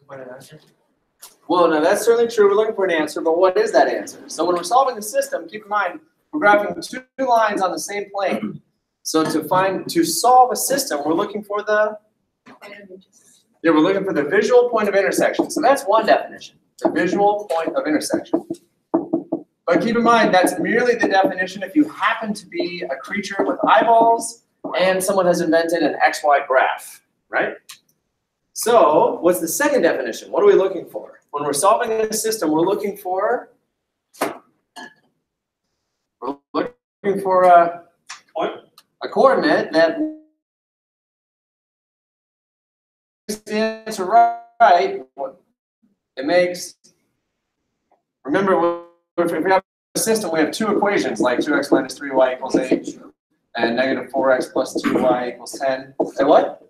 find an answer? Well, no, that's certainly true. We're looking for an answer, but what is that answer? So when we're solving the system, keep in mind, we're graphing two lines on the same plane. So to solve a system, we're looking for the we're looking for the visual point of intersection. So that's one definition, the visual point of intersection. But keep in mind, that's merely the definition if you happen to be a creature with eyeballs and someone has invented an XY graph, right? So what's the second definition? What are we looking for? When we're solving a system, we're looking for a coordinate that makes the answer right. It makes, remember, if we have a system, we have two equations, like 2x minus 3y equals 8, and negative 4x plus 2y equals 10. Say what?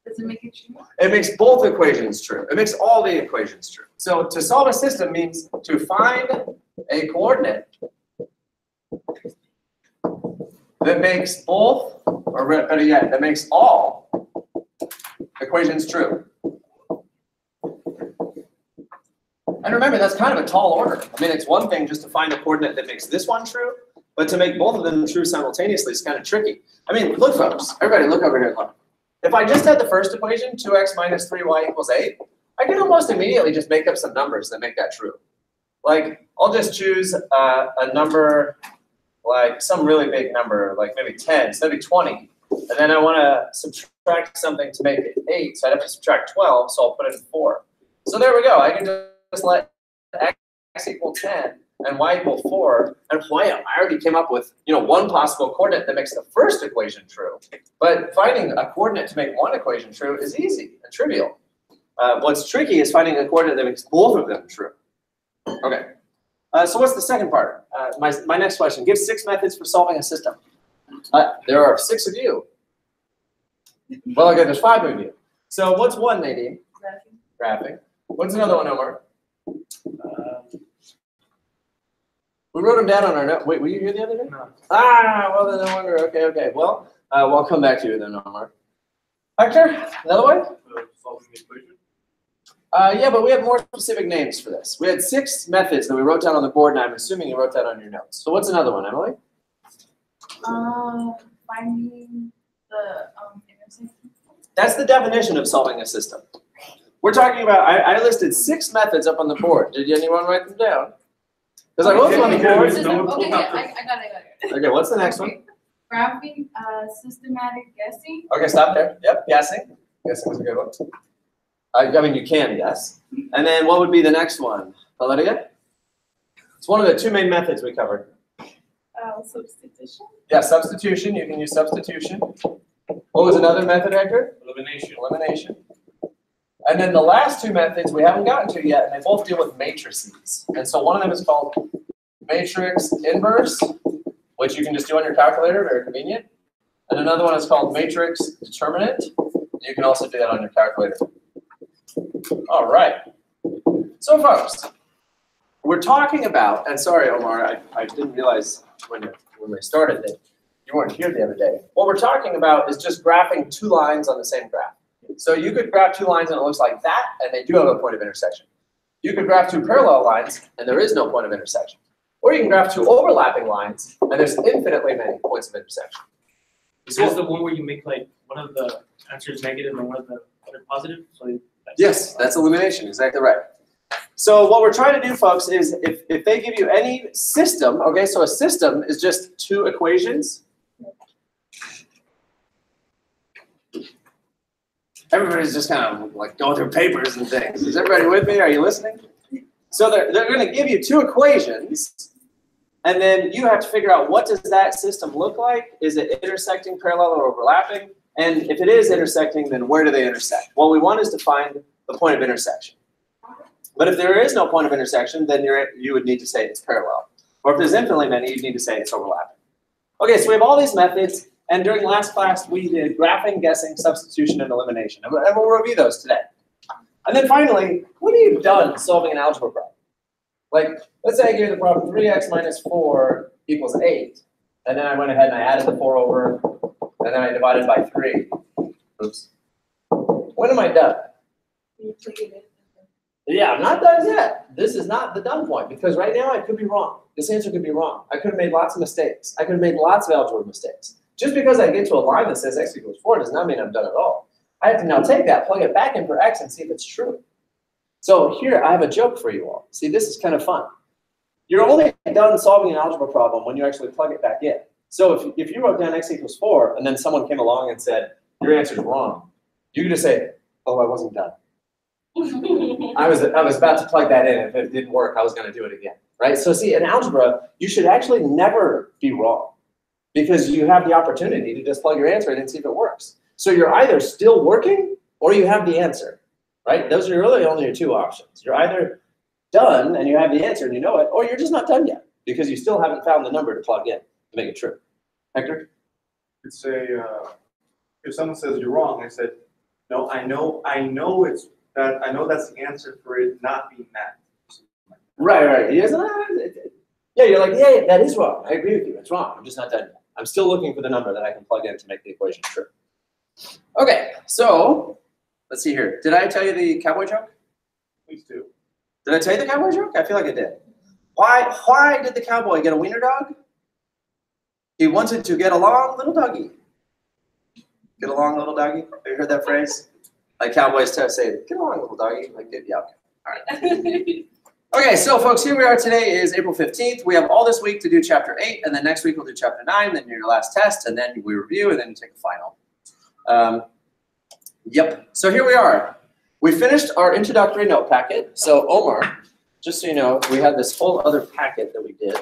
Does it make it true? It makes both equations true. It makes all the equations true. So to solve a system means to find a coordinate that makes both, or better yet, that makes all equations true. And remember, that's kind of a tall order. I mean, it's one thing just to find a coordinate that makes this one true, but to make both of them true simultaneously is kind of tricky. I mean, look, folks. Everybody, look over here and look. If I just had the first equation, 2x minus 3y equals 8, I could almost immediately just make up some numbers that make that true. Like, I'll just choose a number, like some really big number, like maybe 10, so that'd be 20. And then I want to subtract something to make it 8, so I'd have to subtract 12, so I'll put it in 4. So there we go. I can just let x equal 10 and y equal 4, and wham, I already came up with one possible coordinate that makes the first equation true. But finding a coordinate to make one equation true is easy and trivial. What's tricky is finding a coordinate that makes both of them true. Okay. So what's the second part? My next question. Give 6 methods for solving a system. There are 6 of you. Well, okay, there's 5 of you. So what's one, Nadine? Graphing. What's another one, Omar? We wrote them down on our note. Wait, were you here the other day? No. Well, then no wonder. Okay, okay. Well, we'll come back to you then, Omar. Hector, another one? Solving the equation? Yeah, but we have more specific names for this. We had 6 methods that we wrote down on the board, and I'm assuming you wrote that on your notes. So what's another one, Emily? Finding the intersection. That's the definition of solving a system. We're talking about, I listed 6 methods up on the board. Did anyone write them down? Because I wrote them on the board. Okay, yeah, I got it. Okay, what's the next one? Graphing, systematic guessing. Okay, stop there. Yep, guessing. Guessing was a good one. I mean, you can guess. And then what would be the next one? Valeria? It's one of the 2 main methods we covered. Substitution. Yeah, substitution. You can use substitution. What was another method, Hector? Elimination. Elimination. And then the last 2 methods we haven't gotten to yet, and they both deal with matrices. And so one of them is called matrix inverse, which you can just do on your calculator, very convenient. And another one is called matrix determinant. You can also do that on your calculator. All right. So folks, we're talking about, and sorry, Omar, I didn't realize when we started that you weren't here the other day. What we're talking about is just graphing 2 lines on the same graph. So you could graph 2 lines and it looks like that, and they do have a point of intersection. You could graph 2 parallel lines, and there is no point of intersection. Or you can graph 2 overlapping lines, and there's infinitely many points of intersection. Is this the one where you make like one of the answers negative and one of the other positive? So Yes, that's elimination, exactly right. So what we're trying to do, folks, is if they give you any system, okay, so a system is just 2 equations. Everybody's just kind of like going through papers and things. Is everybody with me? Are you listening? So they're going to give you 2 equations, and then you have to figure out what does that system look like? Is it intersecting, parallel, or overlapping? And if it is intersecting, then where do they intersect? What we want is to find the point of intersection. But if there is no point of intersection, then you would need to say it's parallel. Or if there's infinitely many, you'd need to say it's overlapping. Okay, so we have all these methods. And during last class, we did graphing, guessing, substitution, and elimination. And we'll review those today. And then finally, what have you done solving an algebra problem? Like, let's say I gave you the problem 3x minus 4 equals 8. And then I went ahead and I added the 4 over, and then I divided by 3. Oops. When am I done? Yeah, I'm not done yet. This is not the done point because right now I could be wrong. This answer could be wrong. I could have made lots of mistakes. I could have made lots of algebra mistakes. Just because I get to a line that says x equals 4 does not mean I'm done at all. I have to now take that, plug it back in for x, and see if it's true. So here, I have a joke for you all. See, this is kind of fun. You're only done solving an algebra problem when you actually plug it back in. So if you wrote down x equals 4, and then someone came along and said, your answer's wrong, you could just say, oh, I wasn't done. I was about to plug that in. If it didn't work, I was going to do it again, right? So see, in algebra, you should actually never be wrong because you have the opportunity to just plug your answer in and see if it works. So you're either still working or you have the answer, right? Those are really only your two options. You're either done and you have the answer and you know it, or you're just not done yet because you still haven't found the number to plug in to make it true. Hector? It's say, if someone says you're wrong, I said, no, I know that's the answer for it not being that. Right. Yeah, you're like, yeah, that is wrong. I agree with you. It's wrong. I'm just not done yet. I'm still looking for the number that I can plug in to make the equation true. Okay, so let's see here. Did I tell you the cowboy joke? Please do. Did I tell you the cowboy joke? I feel like I did. Why did the cowboy get a wiener dog? He wanted to get along, little doggy. Get along, little doggy. Have you heard that phrase? Like cowboys say, get along, little doggy. Like, yeah, okay. All right. Okay, so folks, here we are. Today is April 15th. We have all this week to do chapter 8, and then next week we'll do chapter 9, then your last test, and then we review, and then you take a final. Yep, so here we are. We finished our introductory note packet. So Omar, just so you know, we had this whole other packet that we did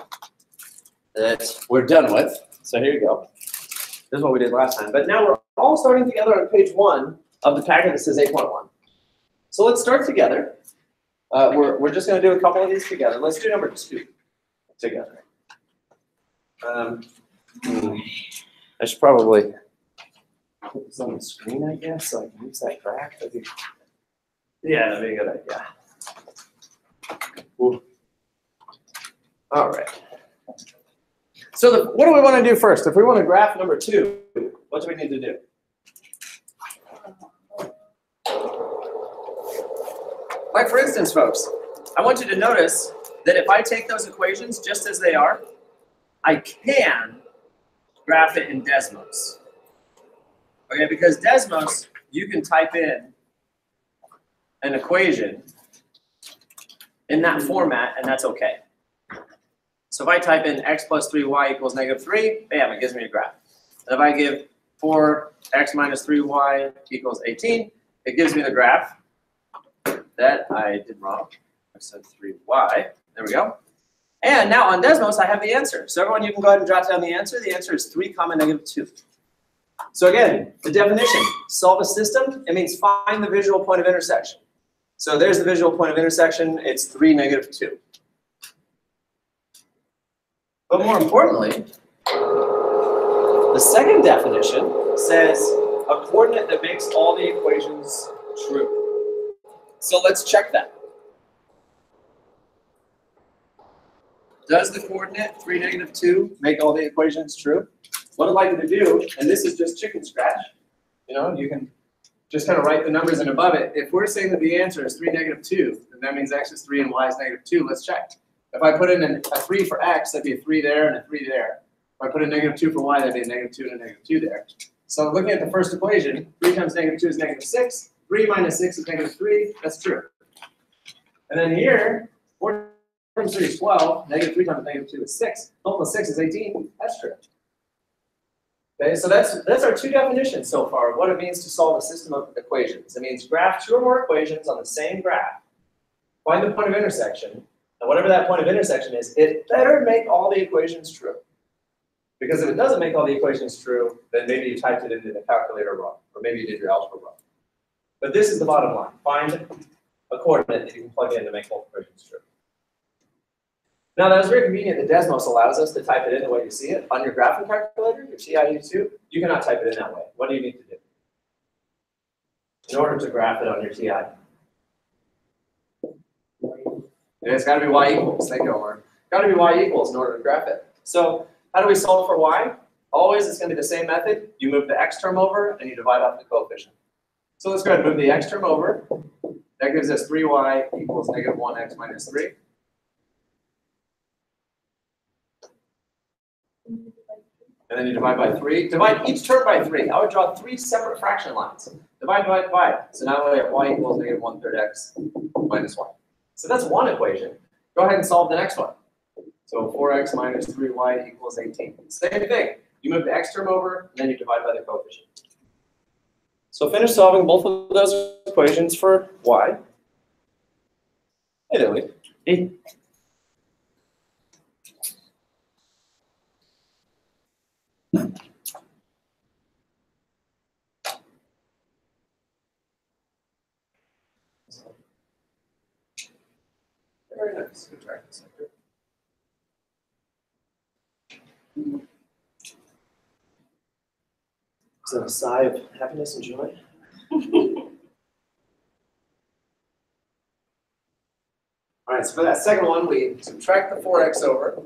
that we're done with. So here you go. This is what we did last time. But now we're all starting together on page 1 of the packet that says 8.1. So let's start together. We're just going to do a couple of these together. Let's do number 2 together. I should probably put this on the screen, I guess, so I can use that graph. Yeah, that'd be a good idea. Ooh. All right. So what do we want to do first? If we want to graph number 2, what do we need to do? Like for instance, folks, I want you to notice that if I take those equations just as they are, I can graph it in Desmos. Okay, because Desmos, you can type in an equation in that format, and that's okay. So if I type in x plus 3y equals -3, bam, it gives me a graph. And if I give 4x minus 3y equals 18, it gives me the graph. That I did wrong. I said 3y. There we go. And now on Desmos, I have the answer. So everyone, you can go ahead and jot down the answer. The answer is 3, -2. So again, the definition, solve a system, it means find the visual point of intersection. So there's the visual point of intersection. It's 3, -2. But more importantly, the second definition says a coordinate that makes all the equations true. So let's check that. Does the coordinate 3, -2 make all the equations true? What I'd like you to do, and this is just chicken scratch, you can just kind of write the numbers in above it. If we're saying that the answer is 3, -2, then that means x is 3 and y is -2. Let's check. If I put in a 3 for x, that'd be a 3 there and a 3 there. If I put in -2 for y, that'd be a -2 and a -2 there. So looking at the first equation, 3 times -2 is -6. 3 minus 6 is -3. That's true. And then here, 4 times 3 is 12. -3 times -2 is 6. 12 plus 6 is 18. That's true. Okay, so that's our 2 definitions so far of what it means to solve a system of equations. It means graph 2 or more equations on the same graph. Find the point of intersection. And whatever that point of intersection is, it better make all the equations true. Because if it doesn't make all the equations true, then maybe you typed it into the calculator wrong, or maybe you did your algebra wrong. But this is the bottom line. Find a coordinate that you can plug in to make both equations true. Now that is very convenient that Desmos allows us to type it in the way you see it. On your graphing calculator, your TI-U2, you cannot type it in that way. What do you need to do in order to graph it on your TI? It's got to be y equals. Thank you, Omar. Got to be y equals in order to graph it. So how do we solve for y? Always, it's going to be the same method. You move the x term over, and you divide off the coefficient. So let's go ahead and move the x term over, That gives us 3y equals negative 1x minus 3. And then you divide by 3. Divide each term by 3. I would draw 3 separate fraction lines. Divide by 5. So now we have y equals negative 1/3 x minus 1. So that's one equation. Go ahead and solve the next one. So 4x minus 3y equals 18. Same thing. You move the x term over, and then you divide by the coefficient. So finish solving both of those equations for y. Hey, Lily. Hey. Very nice. Good practice. Is that a sigh of happiness and joy? All right, so for that second one, we subtract the 4x over.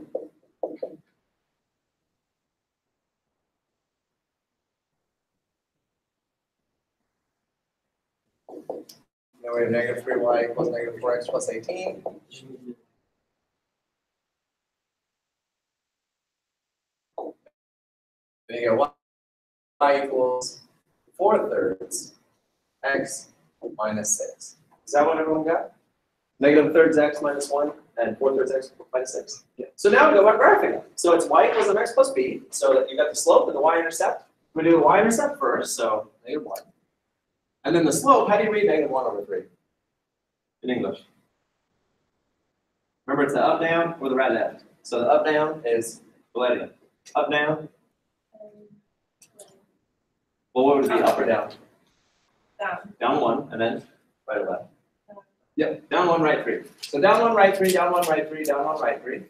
Then we have negative 3y equals negative 4x plus 18. Then you get y equals 4/3 x minus 6. Is that what everyone got? Negative 1/3 x minus 1 and 4/3 x minus 6. Yeah. So now we go by graphing. So it's y equals mx plus b. So that you got the slope and the y-intercept. We do the y-intercept first, so negative 1. And then the slope, how do you read negative 1/3 in English? Remember, it's the up, down, or the right, left. So the up, down is Valeria. Up, down. Well, what would it be, up or down? Down. Down 1, and then right or left? Yep, down 1, right 3. So down 1, right 3, down 1, right 3, down 1, right 3.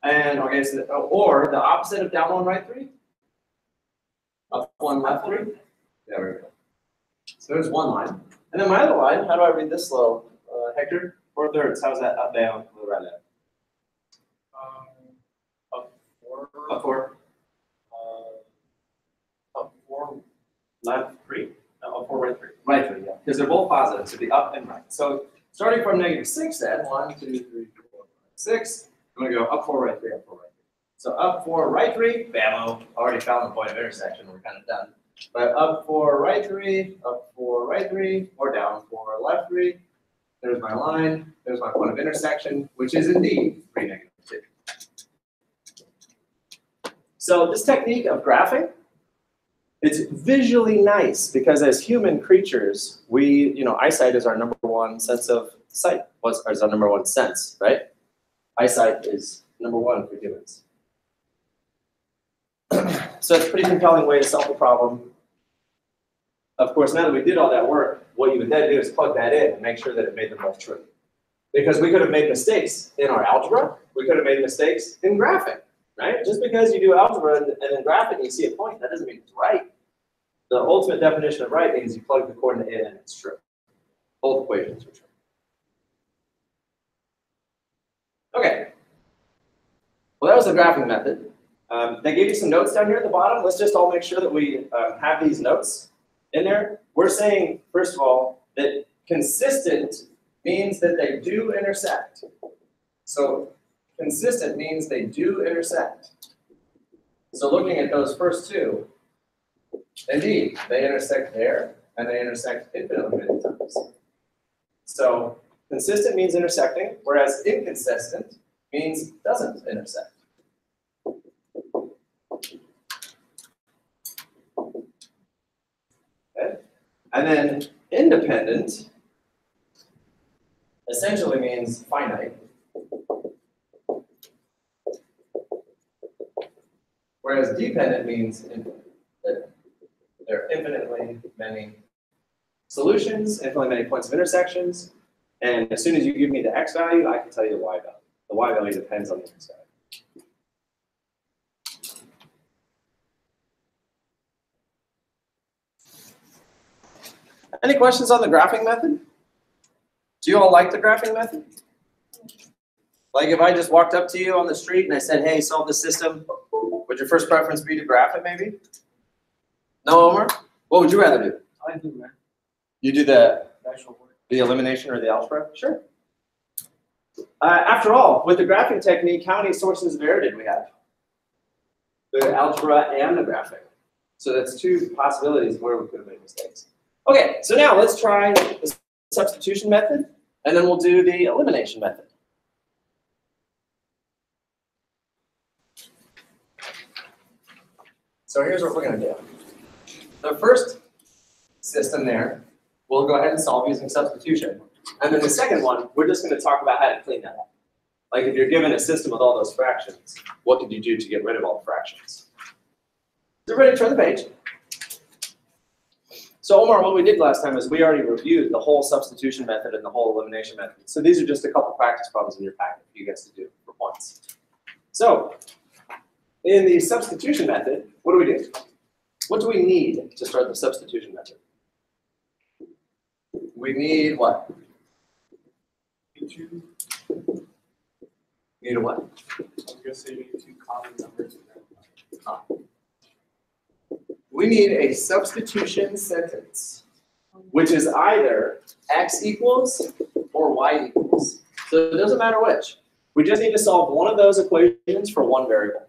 And, okay, so, or the opposite of down 1, right 3? Up 1, left 3? There we go. So there's one line. And then my other line, how do I read this slope? Hector, 4/3, how's that up, down, to the right, left? Up 4. Up 4. Up 4. Left 3. No, up 4, right 3. Right 3, yeah. Because they're both positive, so the up and right. So starting from negative 6 then, 1, 2, 3, 4, 5, 6. I'm going to go up 4, right 3, up 4, right 3. So up 4, right 3, bam, already found the point of intersection, we're kind of done. But up 4, right 3, up 4, right 3, or down 4, left 3. There's my line, there's my point of intersection, which is indeed 3, negative 2. So this technique of graphing, it's visually nice because as human creatures, eyesight is our number one sense of sight, is our number one sense, right? Eyesight is number one for humans. So it's a pretty compelling way to solve the problem. Of course, now that we did all that work, what you would then do is plug that in and make sure that it made them both true. Because we could have made mistakes in our algebra, we could have made mistakes in graphing, right? Just because you do algebra and then graphing and you see a point, that doesn't mean it's right. The ultimate definition of right means you plug the coordinate in and it's true. Both equations are true. Okay. Well, that was the graphing method. They gave you some notes down here at the bottom. Let's just all make sure that we have these notes in there. We're saying, first of all, that consistent means that they do intersect. So consistent means they do intersect. So looking at those first two, indeed, they intersect there, and they intersect infinitely many times. So consistent means intersecting, whereas inconsistent means doesn't intersect. Okay. And then independent essentially means finite, whereas dependent means infinite. That there are infinitely many solutions, infinitely many points of intersections, and as soon as you give me the x value, I can tell you the y value. The y value depends on the x value. Any questions on the graphing method? Do you all like the graphing method? Like if I just walked up to you on the street and I said, hey, solve this system, would your first preference be to graph it maybe? No, Omar? What would you rather do? I do, man. You do the actual work. The elimination or the algebra? Sure. After all, with the graphing technique, how many sources of error did we have? The algebra and the graphing. So that's two possibilities where we could have made mistakes. Okay, so now let's try the substitution method, and then we'll do the elimination method. So here's what we're going to do. The first system there, we'll go ahead and solve using substitution. And then the second one, we're just going to talk about how to clean that up. Like if you're given a system with all those fractions, what could you do to get rid of all the fractions? So ready to turn the page. So Omar, what we did last time is we already reviewed the whole substitution method and the whole elimination method. So these are just a couple practice problems in your packet for you guys to do for once. So in the substitution method, what do we do? What do we need to start the substitution method? We need what? Need a what? I was gonna say you need two common numbers. We need a substitution sentence, which is either x equals or y equals. So it doesn't matter which. We just need to solve one of those equations for one variable.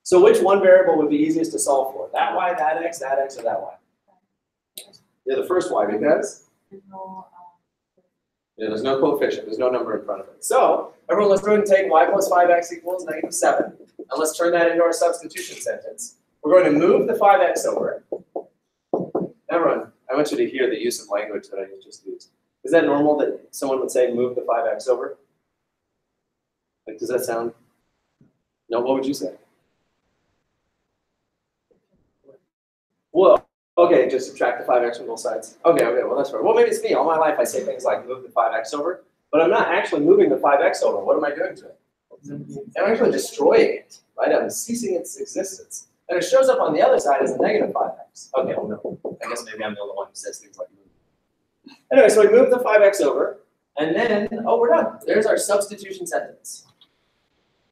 So which one variable would be easiest to solve for? That y, that x, or that y? Yeah, the first y, because there's no coefficient, there's no number in front of it. So everyone, let's go ahead and take y plus 5x equals -7, and let's turn that into our substitution sentence. We're going to move the 5x over. Everyone, I want you to hear the use of language that I just used. Is that normal that someone would say move the 5x over? Like, does that sound? No, what would you say? Well, okay, just subtract the 5x from both sides. Okay, well that's right. Well, maybe it's me. All my life I say things like move the 5x over, but I'm not actually moving the 5x over. What am I doing to it? I'm actually destroying it, right? I'm ceasing its existence. And it shows up on the other side as a -5x. Okay, well, no. I guess maybe I'm the only one who says things like move. Anyway, so we move the 5x over, and then, oh, we're done. There's our substitution sentence.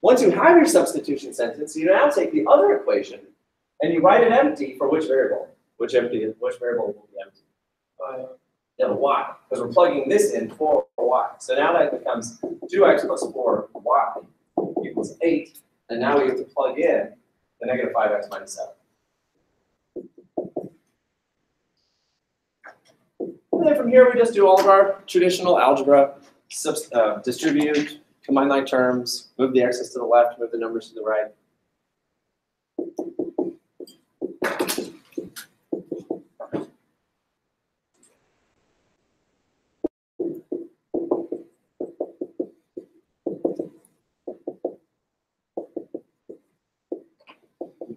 Once you have your substitution sentence, you now take the other equation, and you write it empty for which variable? Which variable will be empty? Yeah, y, because we're plugging this in for y. So now that becomes 2x plus 4y equals 8, and now we have to plug in the -5x minus 7. And then from here, we just do all of our traditional algebra, distribute, combine like terms, move the x's to the left, move the numbers to the right.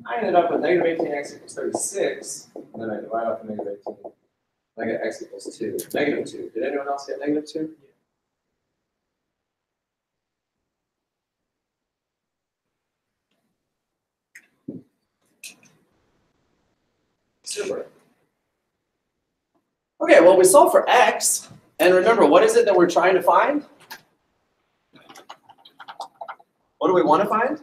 I ended up with -18x equals 36, and then I divide off the -18. I get x equals 2. -2. Did anyone else get -2? Super. Okay, well, we solve for x, and remember, what is it that we're trying to find? What do we want to find?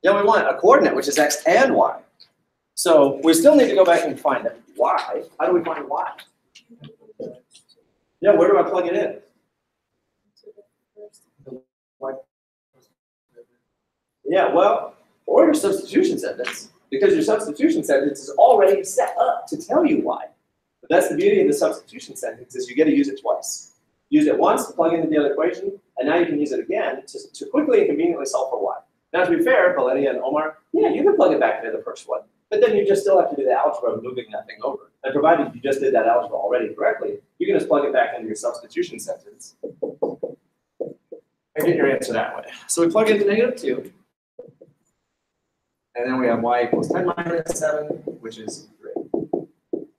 Yeah, we want a coordinate, which is x and y. So we still need to go back and find it. Y. How do we find y? Yeah, where do I plug it in? Yeah, well, or your substitution sentence, because your substitution sentence is already set up to tell you why. But that's the beauty of the substitution sentence, is you get to use it twice. Use it once to plug into the other equation, and now you can use it again to quickly and conveniently solve for y. Now, to be fair, Valeria and Omar, yeah, you can plug it back into the first one, but then you just still have to do the algebra of moving that thing over. And provided you just did that algebra already correctly, you can just plug it back into your substitution sentence and get your answer that way. So we plug in the -2, and then we have y equals 10 minus 7, which is 3.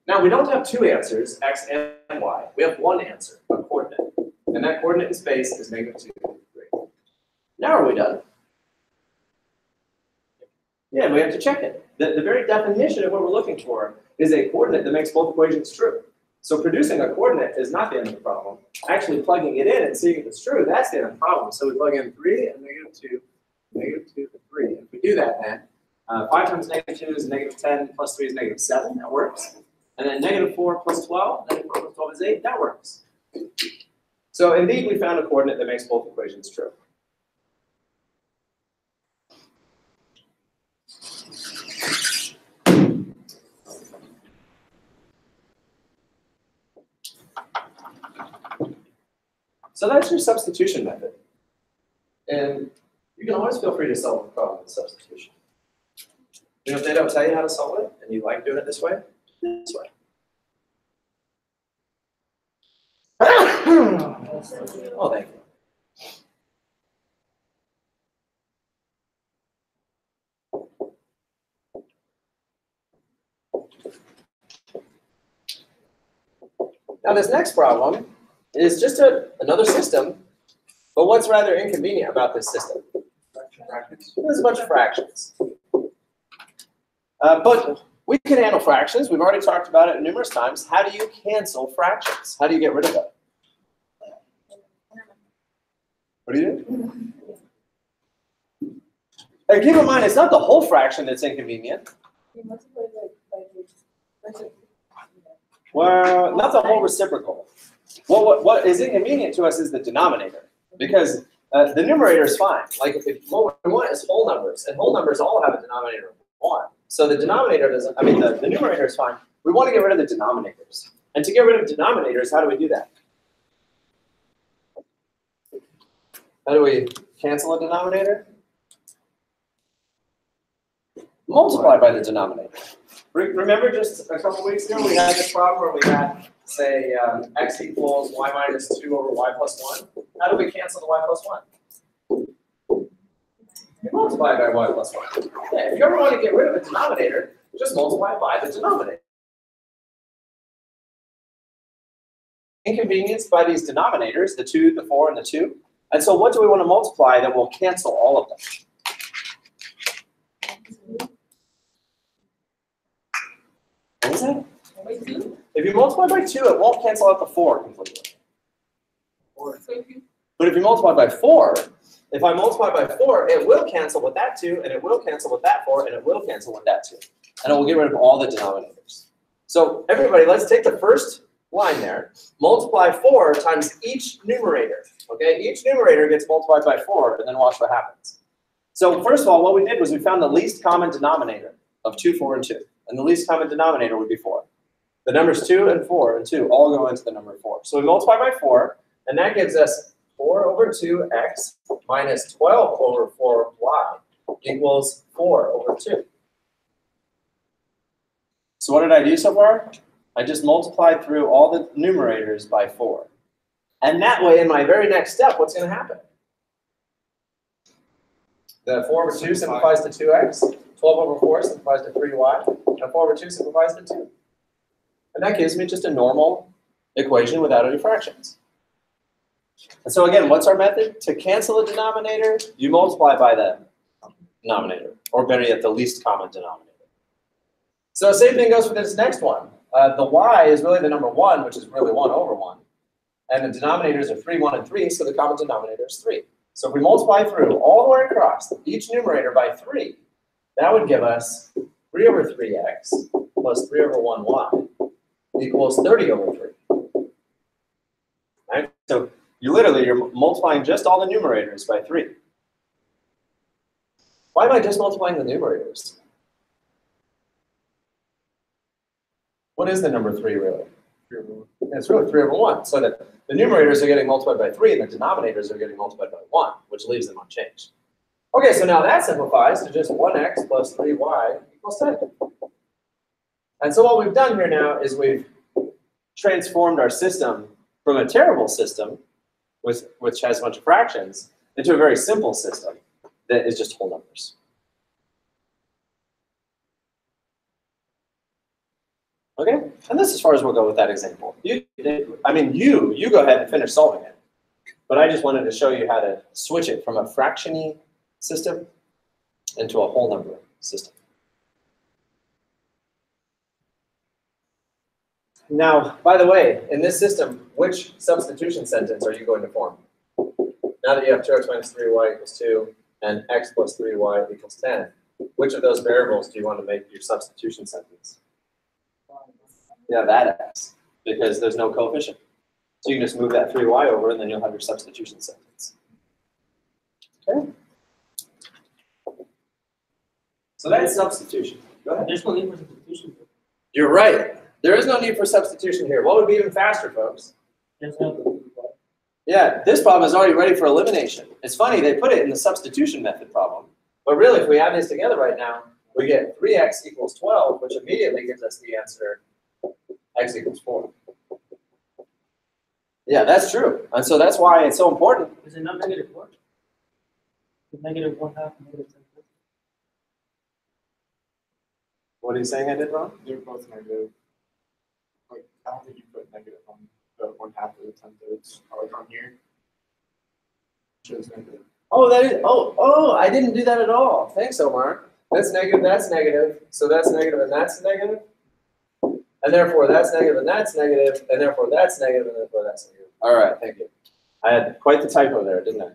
Now, we don't have two answers, x and y. We have one answer, a coordinate. And that coordinate in space is -2, 3. Now are we done? Yeah, we have to check it. The very definition of what we're looking for is a coordinate that makes both equations true. So producing a coordinate is not the end of the problem. Actually plugging it in and seeing if it's true, that's the end of the problem. So we plug in 3 and -2, -2 and 3. If we do that then, 5 times -2 is -10, plus 3 is -7. That works. And then -4 plus 12, -4 plus 12 is 8, that works. So indeed, we found a coordinate that makes both equations true. So that's your substitution method. And you can always feel free to solve the problem with substitution. You know, if they don't tell you how to solve it, and you like doing it this way, this way. Oh, thank you. Now this next problem is just another system, but what's rather inconvenient about this system? There's a bunch of fractions. But we can handle fractions. We've already talked about it numerous times. How do you cancel fractions? How do you get rid of them? What do you do? And keep in mind, it's not the whole fraction that's inconvenient. Well, not the whole reciprocal. What is inconvenient to us is the denominator, because the numerator is fine. Like if what we want is whole numbers, and whole numbers all have a denominator of 1. So the denominator doesn't. I mean, the numerator is fine. We want to get rid of the denominators, and to get rid of denominators, how do we do that? How do we cancel a denominator? Multiply by the denominator. Remember just a couple weeks ago we had this problem where we had, say, x equals y minus 2 over y plus 1. How do we cancel the y plus 1? You multiply by y plus 1. Yeah, if you ever want to get rid of a denominator, just multiply by the denominator. Inconvenienced by these denominators, the 2, the 4, and the 2. And so what do we want to multiply that will cancel all of them? What is that? If you multiply by 2, it won't cancel out the 4 completely. But if you multiply by 4, if I multiply by 4, it will cancel with that 2, and it will cancel with that 4, and it will cancel with that 2. And it will get rid of all the denominators. So everybody, let's take the first line there. Multiply 4 times each numerator. Okay, each numerator gets multiplied by 4, and then watch what happens. So first of all, what we did was we found the least common denominator of 2, 4, and 2. And the least common denominator would be 4. The numbers 2 and 4 and 2 all go into the number 4. So we multiply by 4, and that gives us 4 over 2x minus 12 over 4y equals 4 over 2. So what did I do so far? I just multiplied through all the numerators by 4. And that way, in my very next step, what's going to happen? The 4 over 2 simplifies to 2x. 12 over 4 simplifies to 3y. And 4 over 2 simplifies to 2. And that gives me just a normal equation without any fractions. And so again, what's our method? To cancel a denominator, you multiply by the denominator, or better yet, the least common denominator. So same thing goes for this next one. The y is really the number 1, which is really 1 over 1. And the denominators are 3, 1, and 3, so the common denominator is 3. So if we multiply through all the way across each numerator by 3, that would give us 3 over 3x plus 3 over 1y equals 30 over 3. Right? So you're multiplying just all the numerators by 3. Why am I just multiplying the numerators? What is the number 3 really? It's really 3 over 1. So that the numerators are getting multiplied by 3 and the denominators are getting multiplied by 1, which leaves them unchanged. Okay, so now that simplifies to just 1x plus 3y equals 10. And so what we've done here now is we've transformed our system from a terrible system, which has a bunch of fractions, into a very simple system that is just whole numbers. Okay, and that's as far as we'll go with that example. You go ahead and finish solving it. But I just wanted to show you how to switch it from a fraction-y system into a whole number system. Now, by the way, in this system, which substitution sentence are you going to form? Now that you have 2x minus 3y equals 2 and x plus 3y equals 10, which of those variables do you want to make your substitution sentence? You have add x, because there's no coefficient. So you can just move that 3y over, and then you'll have your substitution sentence. Okay? So that's substitution. Go ahead. There's no need for substitution. You're right. There is no need for substitution here. What would be even faster, folks? There's no. Yeah, this problem is already ready for elimination. It's funny, they put it in the substitution method problem. But really, if we add these together right now, we get 3x equals 12, which immediately gives us the answer x equals 4. Yeah, that's true. And so that's why it's so important. Is it not negative 4? It's negative 1/2, negative 10. What are you saying I did wrong? They're both negative. Like, I don't think you put negative on the 1/2 of the 10/3. Like on here. Shows negative. Oh, that is, oh, I didn't do that at all. Thanks, Omar. That's negative, so that's negative, and that's negative. And therefore, that's negative, and that's negative, and therefore, that's negative, and therefore, that's negative. All right, thank you. I had quite the typo there, didn't I?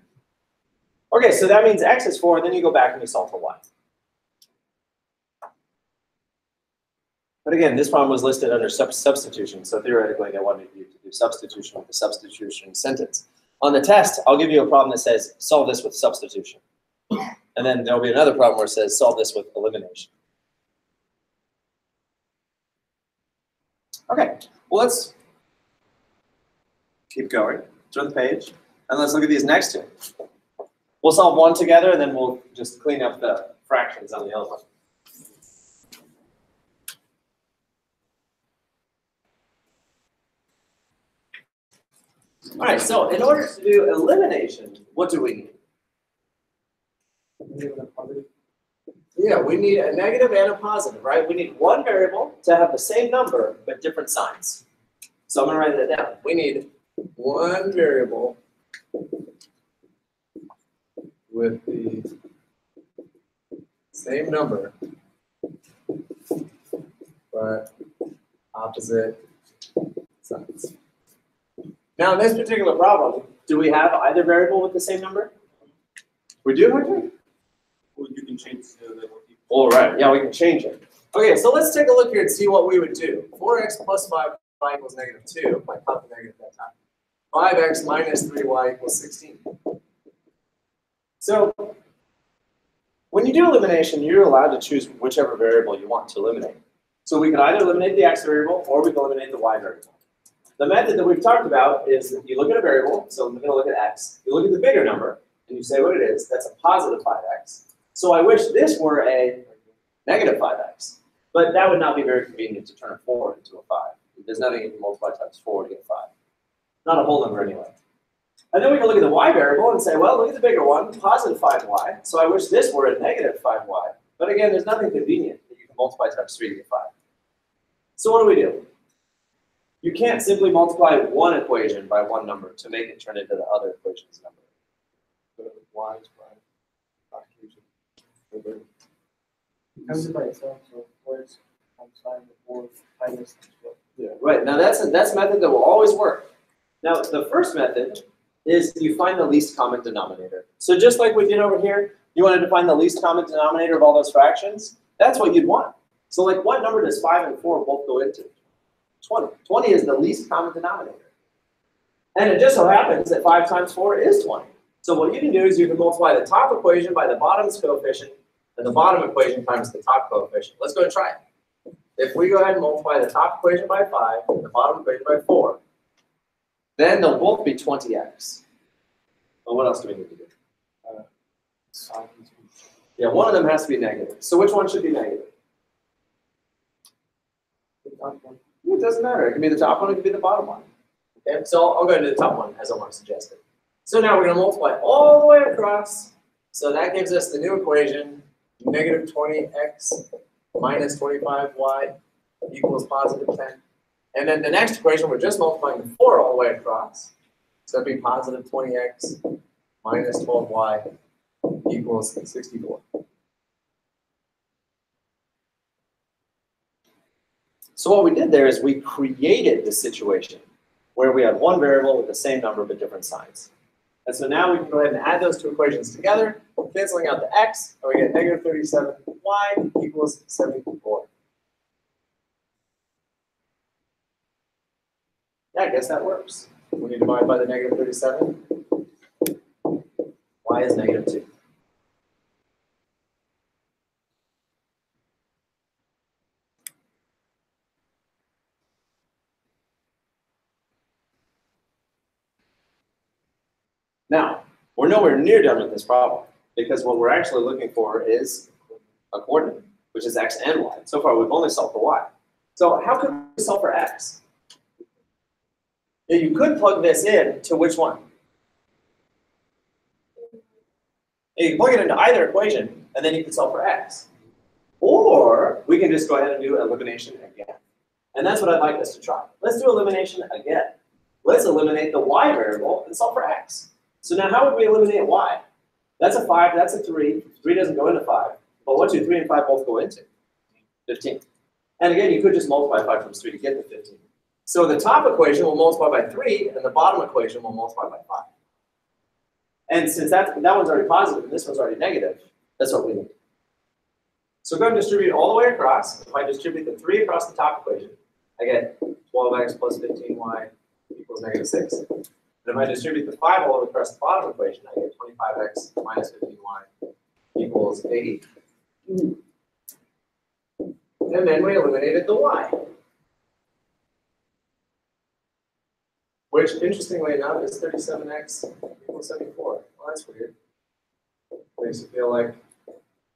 Okay, so that means x is 4, then you go back and you solve for y. But again, this problem was listed under substitution, so theoretically, they wanted you to do substitution with the substitution sentence. On the test, I'll give you a problem that says, solve this with substitution. And then there'll be another problem where it says, solve this with elimination. Okay, well, let's keep going. Turn the page, and let's look at these next two. We'll solve one together, and then we'll just clean up the fractions on the other one. All right, so in order to do elimination, what do we need? Yeah, we need a negative and a positive, right? We need one variable to have the same number, but different signs. So I'm going to write that down. We need one variable with the same number, but opposite signs. Now, in this particular problem, do we have either variable with the same number? We do, Hector? Well, you can change the All right, yeah, we can change it. Okay, so let's take a look here and see what we would do. 4x plus 5y equals negative 2. I caught the negative that time. 5x minus 3y equals 16. So, when you do elimination, you're allowed to choose whichever variable you want to eliminate. So we can either eliminate the x variable, or we can eliminate the y variable. The method that we've talked about is you look at a variable, so I'm going to look at x. You look at the bigger number, and you say what it is. That's a positive 5x. So I wish this were a negative 5x. But that would not be very convenient to turn a 4 into a 5. There's nothing you can multiply times 4 to get 5. Not a whole number anyway. And then we can look at the y variable and say, well, look at the bigger one, positive 5y. So I wish this were a negative 5y. But again, there's nothing convenient that you can multiply times 3 to get 5. So what do? You can't simply multiply one equation by one number to make it turn into the other equation's number. y is by occupation. Comes by itself, so 4 times 5 to 4 minus 12. Yeah, right. Now that's a method that will always work. Now the first method is you find the least common denominator. So just like we did over here, you wanted to find the least common denominator of all those fractions. That's what you'd want. So like, what number does 5 and 4 both go into? 20. 20 is the least common denominator. And it just so happens that 5 times 4 is 20. So what you can do is you can multiply the top equation by the bottom's coefficient, and the bottom equation times the top coefficient. Let's go and try it. If we go ahead and multiply the top equation by 5 and the bottom equation by 4, then they'll both be 20x. Well, what else do we need to do? Yeah, one of them has to be negative. So which one should be negative? The top one. It doesn't matter. It can be the top one, it can be the bottom one. Okay, so I'll go into the top one, as Omar suggested. So now we're going to multiply all the way across. So that gives us the new equation, negative 20x minus 25y equals positive 10. And then the next equation, we're just multiplying the 4 all the way across. So that'd be positive 20x minus 12y equals 64. So what we did there is we created the situation where we had one variable with the same number but different signs. And so now we can go ahead and add those two equations together, canceling out the x, and we get negative 37y equals 74. Yeah, I guess that works. When you divide by the negative 37, y is negative 2. Now, we're nowhere near done with this problem because what we're actually looking for is a coordinate, which is x and y. So far, we've only solved for y. So how could we solve for x? Yeah, you could plug this in to which one? You can plug it into either equation, and then you can solve for x. Or we can just go ahead and do elimination again. And that's what I'd like us to try. Let's do elimination again. Let's eliminate the y variable and solve for x. So now how would we eliminate y? That's a 5, that's a 3. 3 doesn't go into 5. But 1, 2, 3, and 5 both go into 15. And again, you could just multiply 5 times 3 to get the 15. So the top equation will multiply by 3, and the bottom equation will multiply by 5. And since that one's already positive and this one's already negative, that's what we need. So go and distribute all the way across. If I distribute the 3 across the top equation, I get 12x plus 15y equals negative 6. And if I distribute the 5 all the way across the bottom equation, I get 25x minus 15y equals 80. And then we eliminated the y. Which, interestingly enough, is 37x equals 74. Well, that's weird. Makes you feel like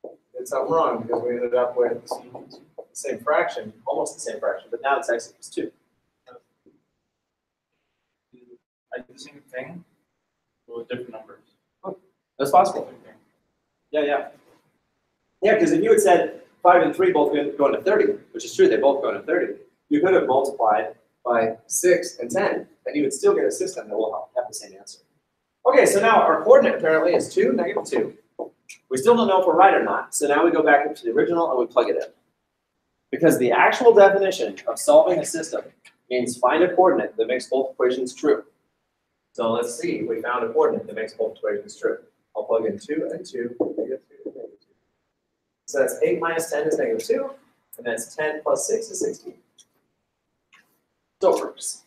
we did something wrong because we ended up with the same fraction, almost the same fraction, but now it's x equals 2. I do the same thing with different numbers. Oh, that's possible. Yeah. Yeah, because if you had said 5 and 3 both go into 30, which is true, they both go into 30, you could have multiplied by 6 and 10, and you would still get a system that will have the same answer. Okay, so now our coordinate apparently is 2, negative 2. We still don't know if we're right or not, so now we go back into the original and we plug it in. Because the actual definition of solving a system means find a coordinate that makes both equations true. So let's see, we found a coordinate that makes both equations true. I'll plug in 2 and 2, negative 2, negative 2. So that's 8 minus 10 is negative 2, and that's 10 plus 6 is 16. So it works.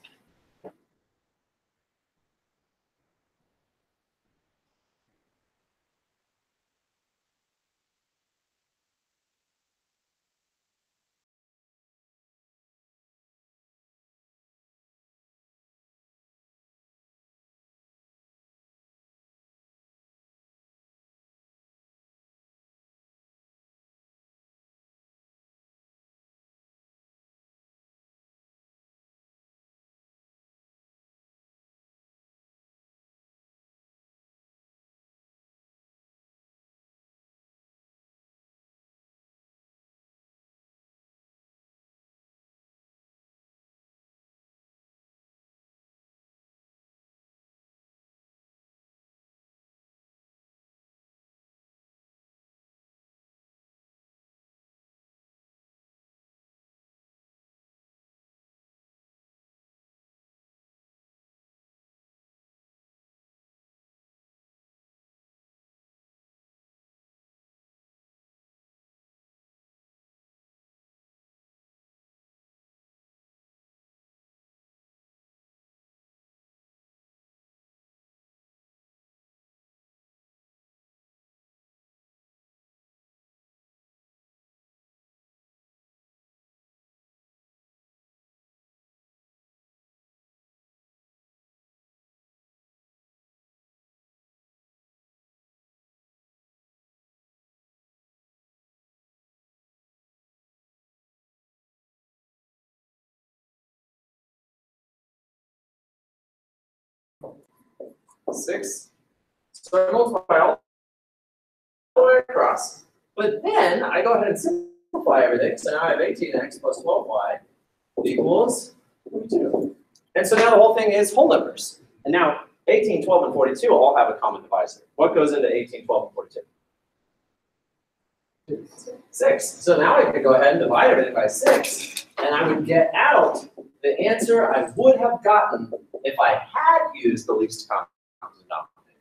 Six. So I multiply all the way across. But then I go ahead and simplify everything. So now I have 18x plus 12y equals 42. And so now the whole thing is whole numbers. And now 18, 12, and 42 all have a common divisor. What goes into 18, 12, and 42? 6. So now I could go ahead and divide everything by 6. And I would get out the answer I would have gotten if I had used the least common denominator,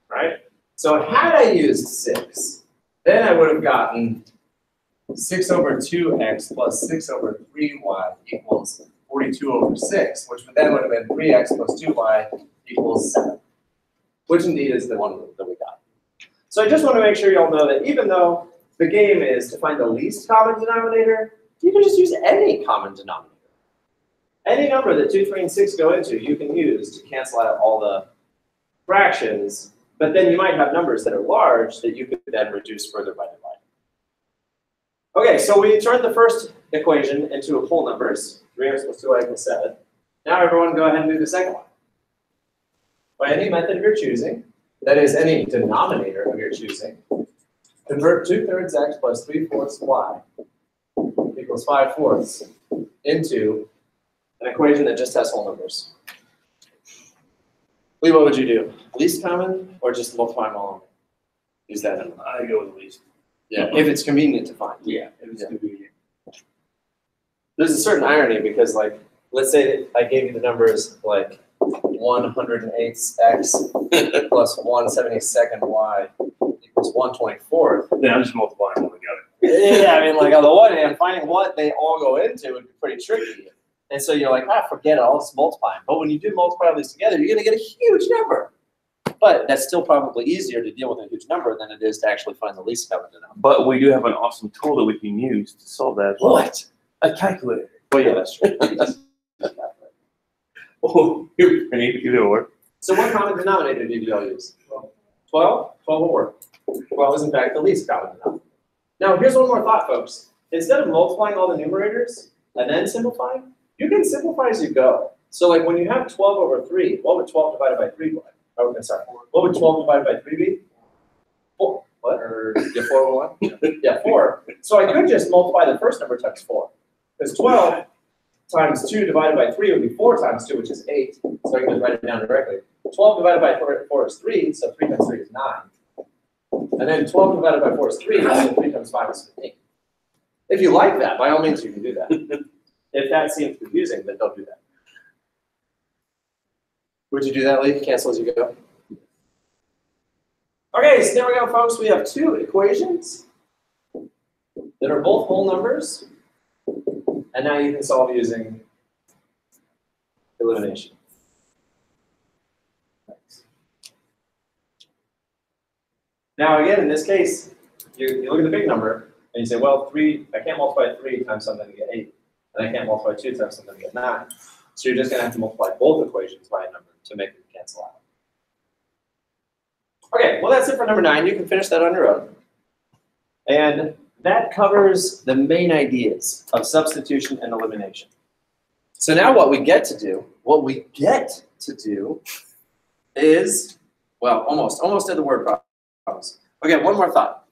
right? So had I used 6, then I would have gotten 6 over 2x plus 6 over 3y equals 42/6, which then would have been 3x plus 2y equals 7, which indeed is the one that we got. So I just want to make sure you all know that even though the game is to find the least common denominator, you can just use any common denominator. Any number that 2, 3, and 6 go into, you can use to cancel out all the fractions, but then you might have numbers that are large that you could then reduce further by dividing. Okay, so we turned the first equation into whole numbers, 3x plus 2y equals 7. Now everyone go ahead and do the second one. By any method of your choosing, that is any denominator of your choosing, convert 2/3 x plus 3/4 y equals 5/4 into an equation that just has whole numbers. Lee, what would you do? Least common or just multiply them all? Use that number. I go with least. Yeah, if it's convenient to find. Yeah, if it's Yeah. convenient. There's a certain irony because, like, let's say I gave you the numbers like 108x plus 1/72 y equals 1/24. Then I'm just multiplying them together. Yeah, I mean, like on the one hand, finding what they all go into would be pretty tricky. And so you're like, forget it, I'll just multiply them. But when you do multiply all these together, you're going to get a huge number. But that's still probably easier to deal with a huge number than it is to actually find the least common denominator. But we do have an awesome tool that we can use to solve that as well. What? A calculator. Well, yeah, that's true. Oh, you need either or. So what common denominator did you all use? 12? 12 will work. 12 is in fact the least common denominator. Now here's one more thought, folks. Instead of multiplying all the numerators and then simplifying, you can simplify as you go. So like when you have 12/3, what would 12 divided by 3 be? Oh, sorry. What would 12 divided by 3 be? 4. What? Or yeah, 4 over 1? Yeah, 4. So I could just multiply the first number times 4. Because 12 times 2 divided by 3 would be 4 times 2, which is 8. So I can just write it down directly. 12 divided by 4 is 3, so 3 times 3 is 9. And then 12 divided by 4 is 3, so 3 times 5 is 15. If you like that, by all means you can do that. If that seems confusing, then don't do that. Would you do that, Lee? Cancel as you go. Okay, so there we go, folks. We have two equations that are both whole numbers. And now you can solve using elimination. Now again, in this case, you look at the big number and you say, well, I can't multiply 3 times something to get 8. And I can't multiply 2 times something to get 9. So you're just going to have to multiply both equations by a number to make them cancel out. Okay, well that's it for number 9. You can finish that on your own. And that covers the main ideas of substitution and elimination. So now what we get to do is, well, almost at the word problems. Okay, one more thought.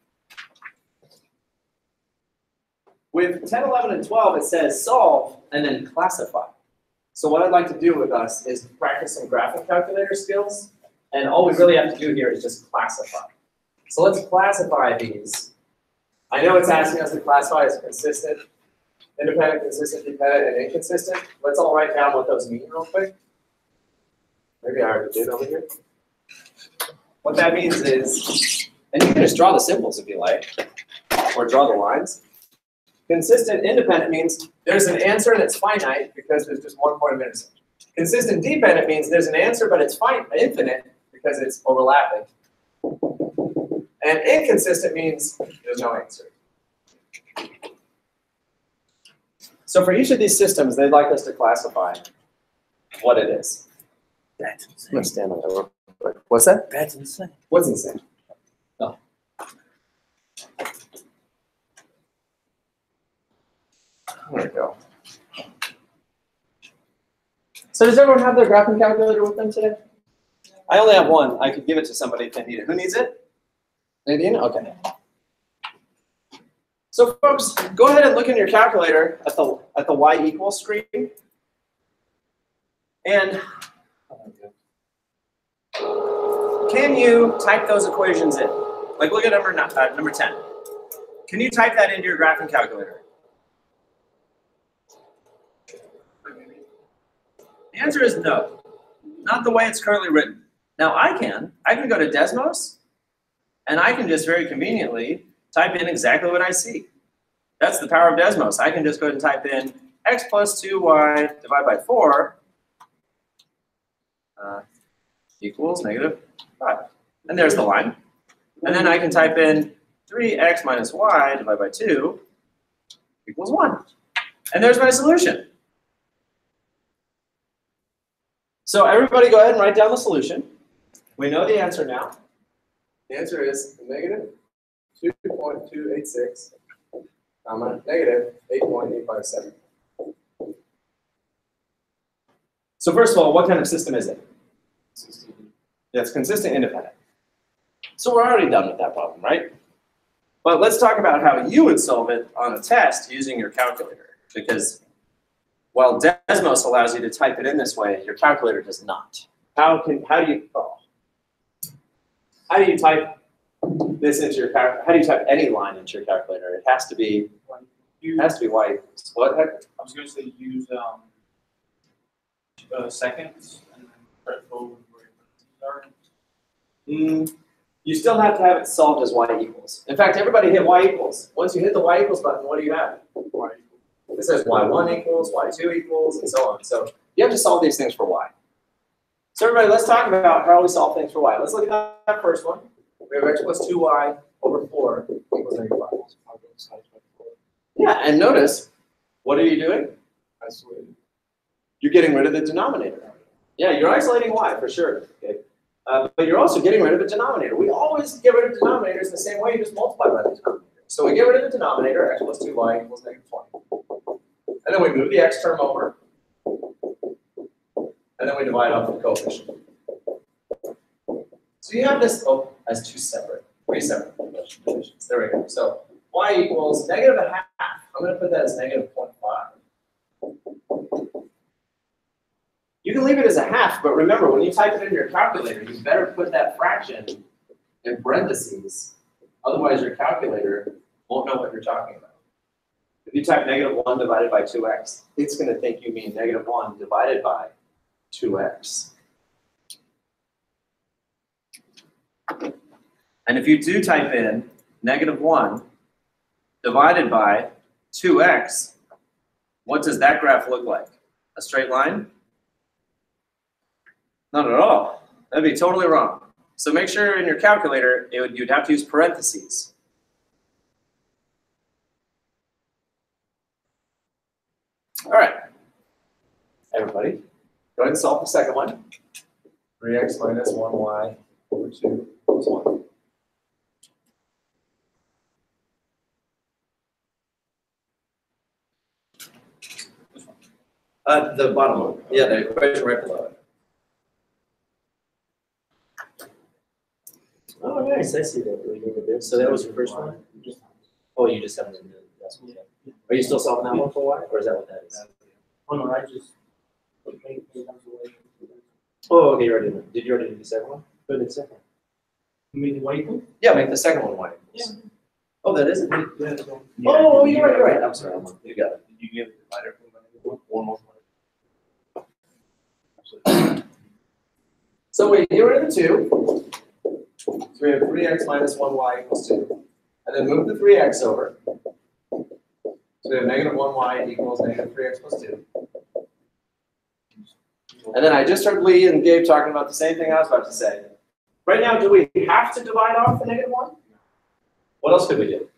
With 10, 11, and 12, it says solve and then classify. So what I'd like to do with us is practice some graphic calculator skills. And all we really have to do here is just classify. So let's classify these. I know it's asking us to classify as consistent, independent, consistent, dependent, and inconsistent. Let's all write down what those mean real quick. Maybe I already did over here. What that means is, and you can just draw the symbols if you like, or draw the lines. Consistent independent means there's an answer and it's finite because there's just one point of intersection. Consistent dependent means there's an answer but it's infinite because it's overlapping. And inconsistent means there's no answer. So for each of these systems, they'd like us to classify what it is. That's I'm insane. going to stand on that real quick. What's that? That's insane. What's insane? Oh. There we go. So does everyone have their graphing calculator with them today? I only have one. I could give it to somebody if they need it. Who needs it? Nadine? Okay. So folks, go ahead and look in your calculator at the y equals screen. And can you type those equations in? Like look at number 10. Can you type that into your graphing calculator? The answer is no. Not the way it's currently written. Now I can go to Desmos and I can just very conveniently type in exactly what I see. That's the power of Desmos. I can just go ahead and type in x plus 2y divided by 4 equals negative 5. And there's the line. And then I can type in 3x minus y divided by 2 equals 1. And there's my solution. So everybody go ahead and write down the solution. We know the answer now. The answer is negative 2.286, negative 8.857. So first of all, what kind of system is it? Yeah, it's consistent independent. So we're already done with that problem, right? But let's talk about how you would solve it on a test using your calculator. Because while Desmos allows you to type it in this way, your calculator does not. How do you type this into your calculator? How do you type any line into your calculator? It has to be y equals what? I was going to say use seconds and then press forward where you start. You still have to have it solved as y equals. In fact, everybody hit y equals. Once you hit the y equals button, what do you have? Y equals. It says y1 equals, y2 equals, and so on. So you have to solve these things for y. So everybody, let's talk about how we solve things for y. Let's look at that first one. We have x plus 2y over 4 equals negative 5. Yeah, and notice, what are you doing? Isolating. You're getting rid of the denominator. Yeah, you're isolating y for sure. Okay. But you're also getting rid of the denominator. We always get rid of denominators in the same way, you just multiply by the denominator. So we get rid of the denominator, x plus 2y equals negative 20. And then we move the x term over. And then we divide off the coefficient. So you have this, as three separate divisions. There we go. So y equals negative a half. I'm going to put that as negative 0.5. You can leave it as a half, but remember, when you type it in your calculator, you better put that fraction in parentheses. Otherwise, your calculator won't know what you're talking about. If you type negative 1 divided by 2x, it's going to think you mean negative 1 divided by 2x. And if you do type in negative 1 divided by 2x, what does that graph look like? A straight line? Not at all. That'd be totally wrong. So make sure in your calculator, you'd have to use parentheses. All right. Everybody, go ahead and solve the second one. 3x minus 1y over 2 equals 1. The bottom one. Yeah, the equation right below it. Oh, nice. I see that. So that was your first one? Oh, you just haven't done the decimal yet. Are you still solving that one for y, or is that what that is? Oh no, I just made things away. Oh, okay, you already did. Did you already do the second one? Who did the second one? You mean y equals? Yeah, make the second one y. Yeah. Oh, that isn't. Yeah, so Oh, you're right, you're right. I'm sorry. You got it. Did you give the divider from one more? So we get rid of the 2. So we have 3x minus 1y equals 2. And then move the 3x over. So we have negative 1y equals negative 3x plus 2. And then I just heard Lee and Gabe talking about the same thing I was about to say. Right now, do we have to divide off the negative 1? What else could we do?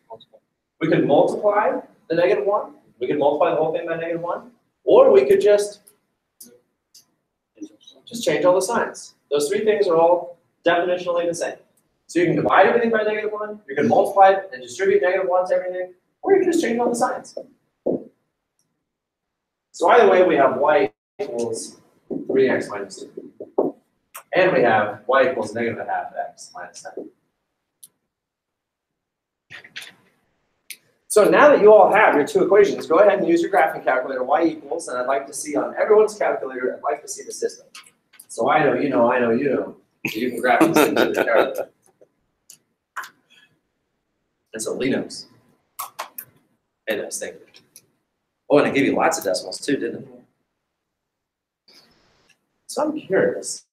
We could multiply the negative 1. We could multiply the whole thing by negative 1. Or we could just change all the signs. Those three things are all definitionally the same. So you can divide everything by negative 1, you can multiply it and distribute negative 1 to everything, or you can just change all the signs. So either way, we have y equals 3x minus 2. And we have y equals negative a half x minus 10. So now that you all have your two equations, go ahead and use your graphing calculator, y equals, and I'd like to see on everyone's calculator, I'd like to see the system. So I know, you know, I know, you know. So you can graph these things with your calculator. And so Lee knows. Hey, nice, thank you. Oh, and I gave you lots of decimals too, didn't it? So I'm curious.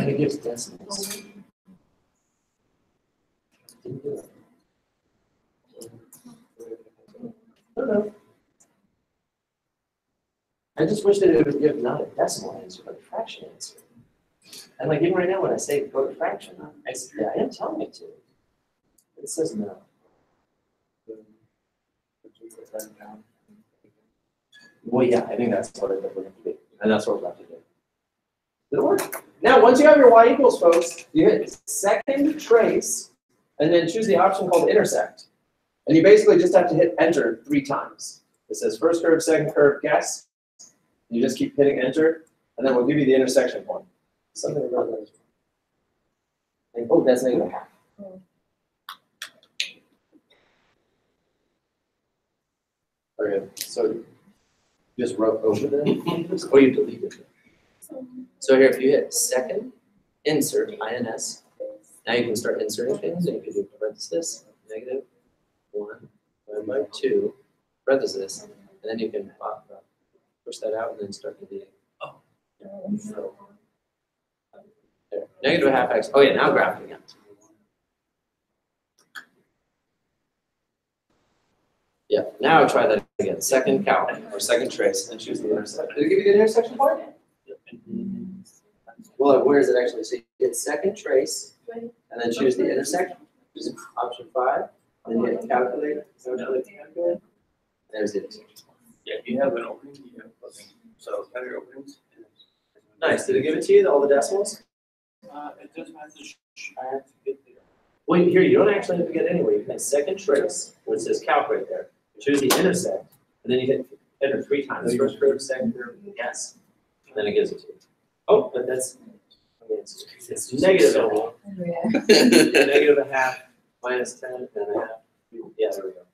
It gives decimals. Didn't do it. I don't know. I just wish that it would give not a decimal answer, but a fraction answer. And like even right now when I say go to fraction, I am telling it to. It says no. Well, yeah, I think that's what we're going to do. And that's what we're about to do. Did it work? Now, once you have your y equals, folks, you hit second trace, and then choose the option called intersect. And you basically just have to hit enter 3 times. It says first curve, second curve, guess. You just keep hitting enter, and then we'll give you the intersection point. Something about that. Oh, that's negative half. Okay, so you just wrote over that, or you deleted it. So here, if you hit second, insert, INS, now you can start inserting things, and you can do parenthesis, negative 1 divided by 2, parenthesis, and then you can push that out and then start deleting. Oh. So, there. Negative half x. Oh yeah, now graph it again. Yeah, now try that again. Second count, or second trace, and choose the intersection. Did it give you the intersection point? Well, where does it actually say? Hit second trace, and then choose the intersection. Choose option 5, and then hit calculate, calculate. There's the intersection. Yeah, if you have an opening, you have closing. So have your openings. Nice. Did it give it to you, all the decimals? It doesn't have to, I have to get there. Well, here, you don't actually have to get anywhere. You hit second trace, where it says calc right there. Choose the intersect, and then you hit enter 3 times. First curve, second curve, yes. And then it gives it to you. Oh, but that's, it's negative a half. Negative a half, minus 10 and a half. Yeah, there we go.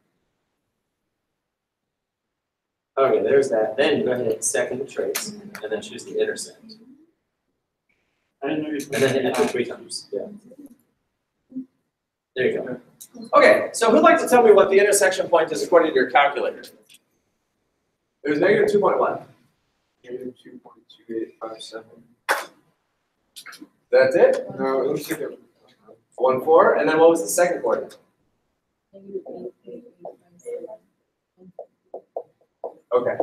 Okay, there's that. Then go ahead and hit second trace, and then choose the intersect. I didn't know you. And then hit enter 3 times. Yeah. There you go. Okay, so who'd like to tell me what the intersection point is according to your calculator? It was negative 2.1. Negative 2.2857. That's it? No, let me see the. 1, 4, and then what was the second coordinate? Okay.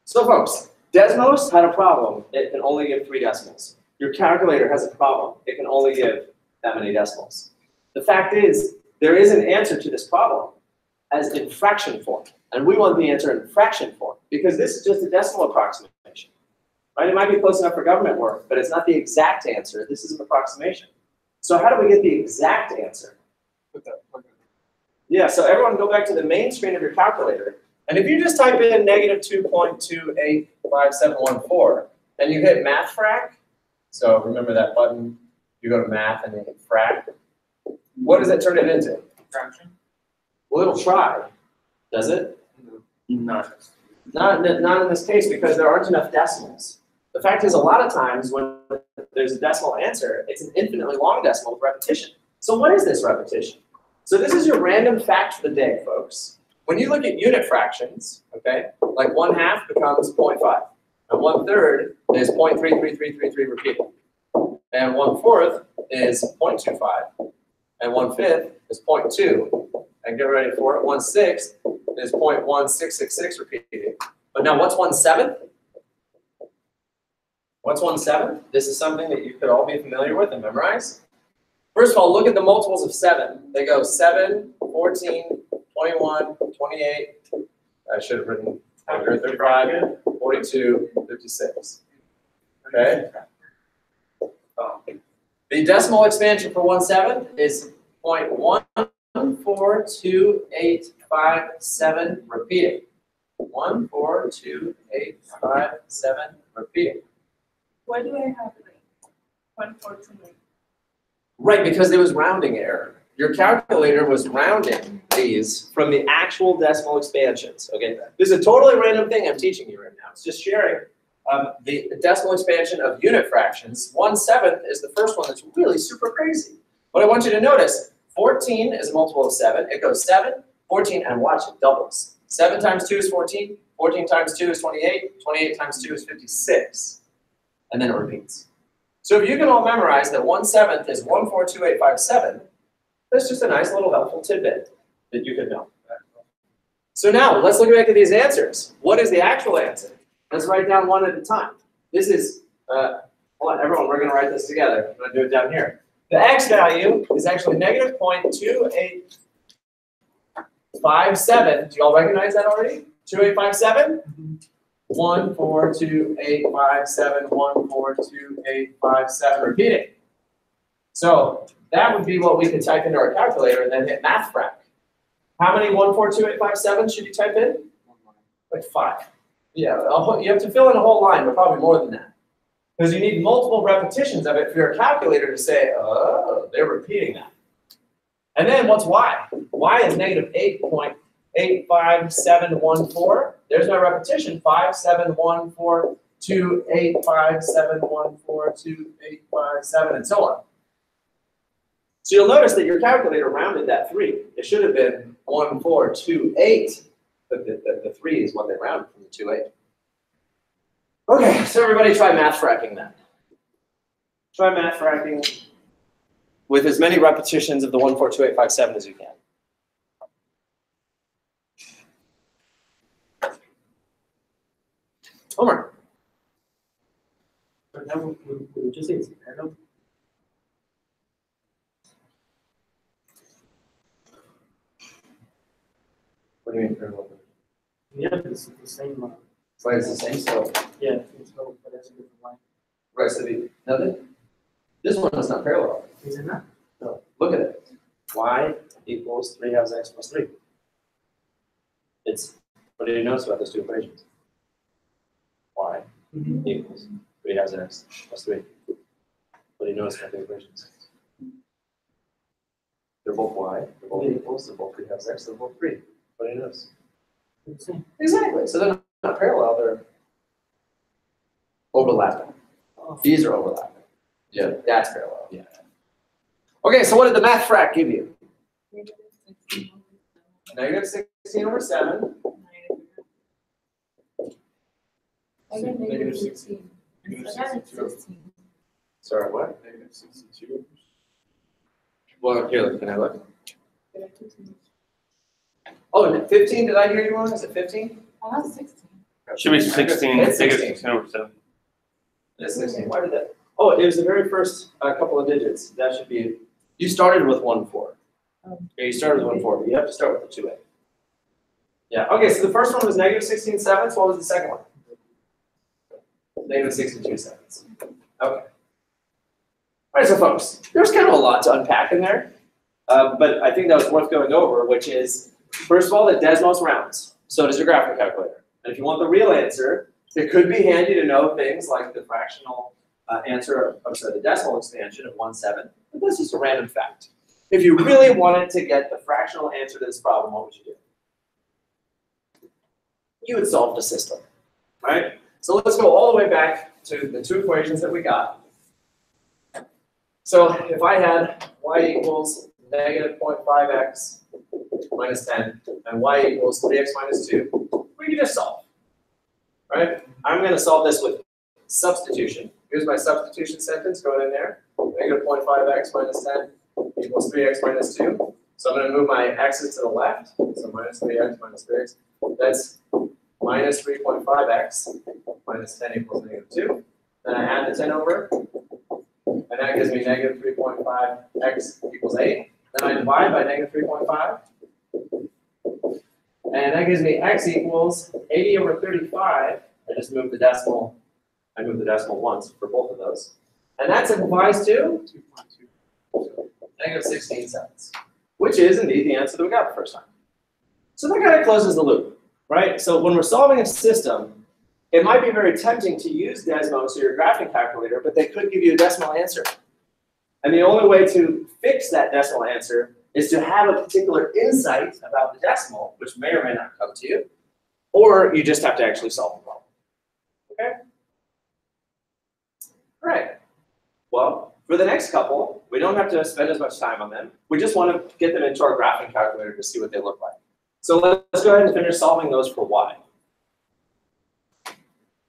So folks, Desmos had a problem. It can only give 3 decimals. Your calculator has a problem. It can only give that many decimals. The fact is, there is an answer to this problem as in fraction form. And we want the answer in fraction form because this is just a decimal approximation. Right? It might be close enough for government work, but it's not the exact answer. This is an approximation. So how do we get the exact answer? Yeah, so everyone go back to the main screen of your calculator. And if you just type in negative 2.285714, and you hit math frac, so remember that button, you go to math and then hit frac, what does it turn it into? Fraction? Well, it'll try, does it? Not. Not in this case because there aren't enough decimals. The fact is a lot of times when there's a decimal answer, it's an infinitely long decimal with repetition. So what is this repetition? So this is your random fact for the day, folks. When you look at unit fractions, okay, like 1/2 becomes 0.5, and 1/3 is 0.33333 repeated, and 1/4 is 0.25, and 1/5 is 0.2, and get ready for it, 1/6 is 0.1666 repeated. But now what's 1/7? What's 1/7? This is something that you could all be familiar with and memorize. First of all, look at the multiples of 7. They go 7, 14, 21, 28, I should have written 35, 42, 56. Okay? The decimal expansion for 1/7 is 0.142857 repeating. 142,857 repeating. Why do I have like 142? Right, because there was rounding error. Your calculator was rounding these from the actual decimal expansions. Okay, this is a totally random thing I'm teaching you right now. It's just sharing the decimal expansion of unit fractions. 1/7 is the first one that's really super crazy. But I want you to notice, 14 is a multiple of 7. It goes 7, 14, and watch, it doubles. 7 times 2 is 14. 14 times 2 is 28. 28 times 2 is 56. And then it repeats. So if you can all memorize that 1/7 is 142857, that's just a nice little helpful tidbit that you could know. So now let's look back at these answers. What is the actual answer? Let's write down one at a time. This is, hold on, everyone, we're gonna write this together. I'm gonna do it down here. The x value is actually negative 0.2857. Do you all recognize that already? 2857? 142,857, 142,857, repeating. So that would be what we could type into our calculator and then hit mat150. How many 142,857 should you type in? Like 5. Yeah, you have to fill in a whole line, but probably more than that. Because you need multiple repetitions of it for your calculator to say, oh, they're repeating that. And then what's y? Y is negative 8.85714. There's my repetition, 57142857142857, and so on. So you'll notice that your calculator rounded that 3. It should have been 1428, but the 3 is what they rounded from the 28. Okay, so everybody try math fracking then. Try math fracking with as many repetitions of the 142857 as you can. Homer. But now we just say it's parallel. What do you mean parallel? Yeah, it's the same. Right, it's the same slope. Yeah, it's no, but that's a different line. Right, so this one is not parallel. Is it not? No, look at it. Y equals 3 halves x plus 3. It's, what do you notice about those two equations? Y equals 3 halves x plus 3. What do you notice about the equations? They're both y, they're both equals, they're both 3 halves x, they're both 3. What do you notice? It's the same. Exactly. So they're not parallel, they're overlapping. Oh. These are overlapping. Yeah, that's parallel. Yeah. Okay, so what did the math frac give you? Negative 16 over 7. I got negative 16. I got 16. Sorry, what? Negative 62. Well, here, look, can I look? Oh, 15, did I hear you wrong? Is it 15? I got 16. Should be 16, It's negative 16. 16 over 7. It's 16. Why did that? Oh, it was the very first couple of digits. That should be, you started with 1, 4. Yeah, you started with 1, 4, but you have to start with the 2, 8. Yeah, okay, so the first one was negative 16 sevenths. What was the second one? Negative 62 seconds. Okay. All right, so folks, there's kind of a lot to unpack in there, but I think that was worth going over, which is, first of all, that Desmos rounds. So does your graphing calculator. And if you want the real answer, it could be handy to know things like the fractional answer, the decimal expansion of 1/7. But that's just a random fact. If you really wanted to get the fractional answer to this problem, what would you do? You would solve the system, right? So let's go all the way back to the two equations that we got. So if I had y equals negative 0.5x minus 10 and y equals 3x minus 2, we can just solve, right? I'm going to solve this with substitution. Here's my substitution sentence going in there. Negative 0.5x minus 10 equals 3x minus 2. So I'm going to move my x's to the left. So minus 3x minus 3x. That's minus 3.5x minus 10 equals negative 2. Then I add the 10 over. And that gives me negative 3.5x equals 8. Then I divide by negative 3.5. And that gives me x equals 80 over 35. I just moved the decimal. I moved the decimal once for both of those. And that simplifies to negative 16 seconds, which is indeed the answer that we got the first time. So that kind of closes the loop, right? So when we're solving a system, it might be very tempting to use Desmos or your graphing calculator, but they could give you a decimal answer. And the only way to fix that decimal answer is to have a particular insight about the decimal, which may or may not come to you, or you just have to actually solve the problem. Okay? All right. Well, for the next couple, we don't have to spend as much time on them. We just want to get them into our graphing calculator to see what they look like. So let's go ahead and finish solving those for y.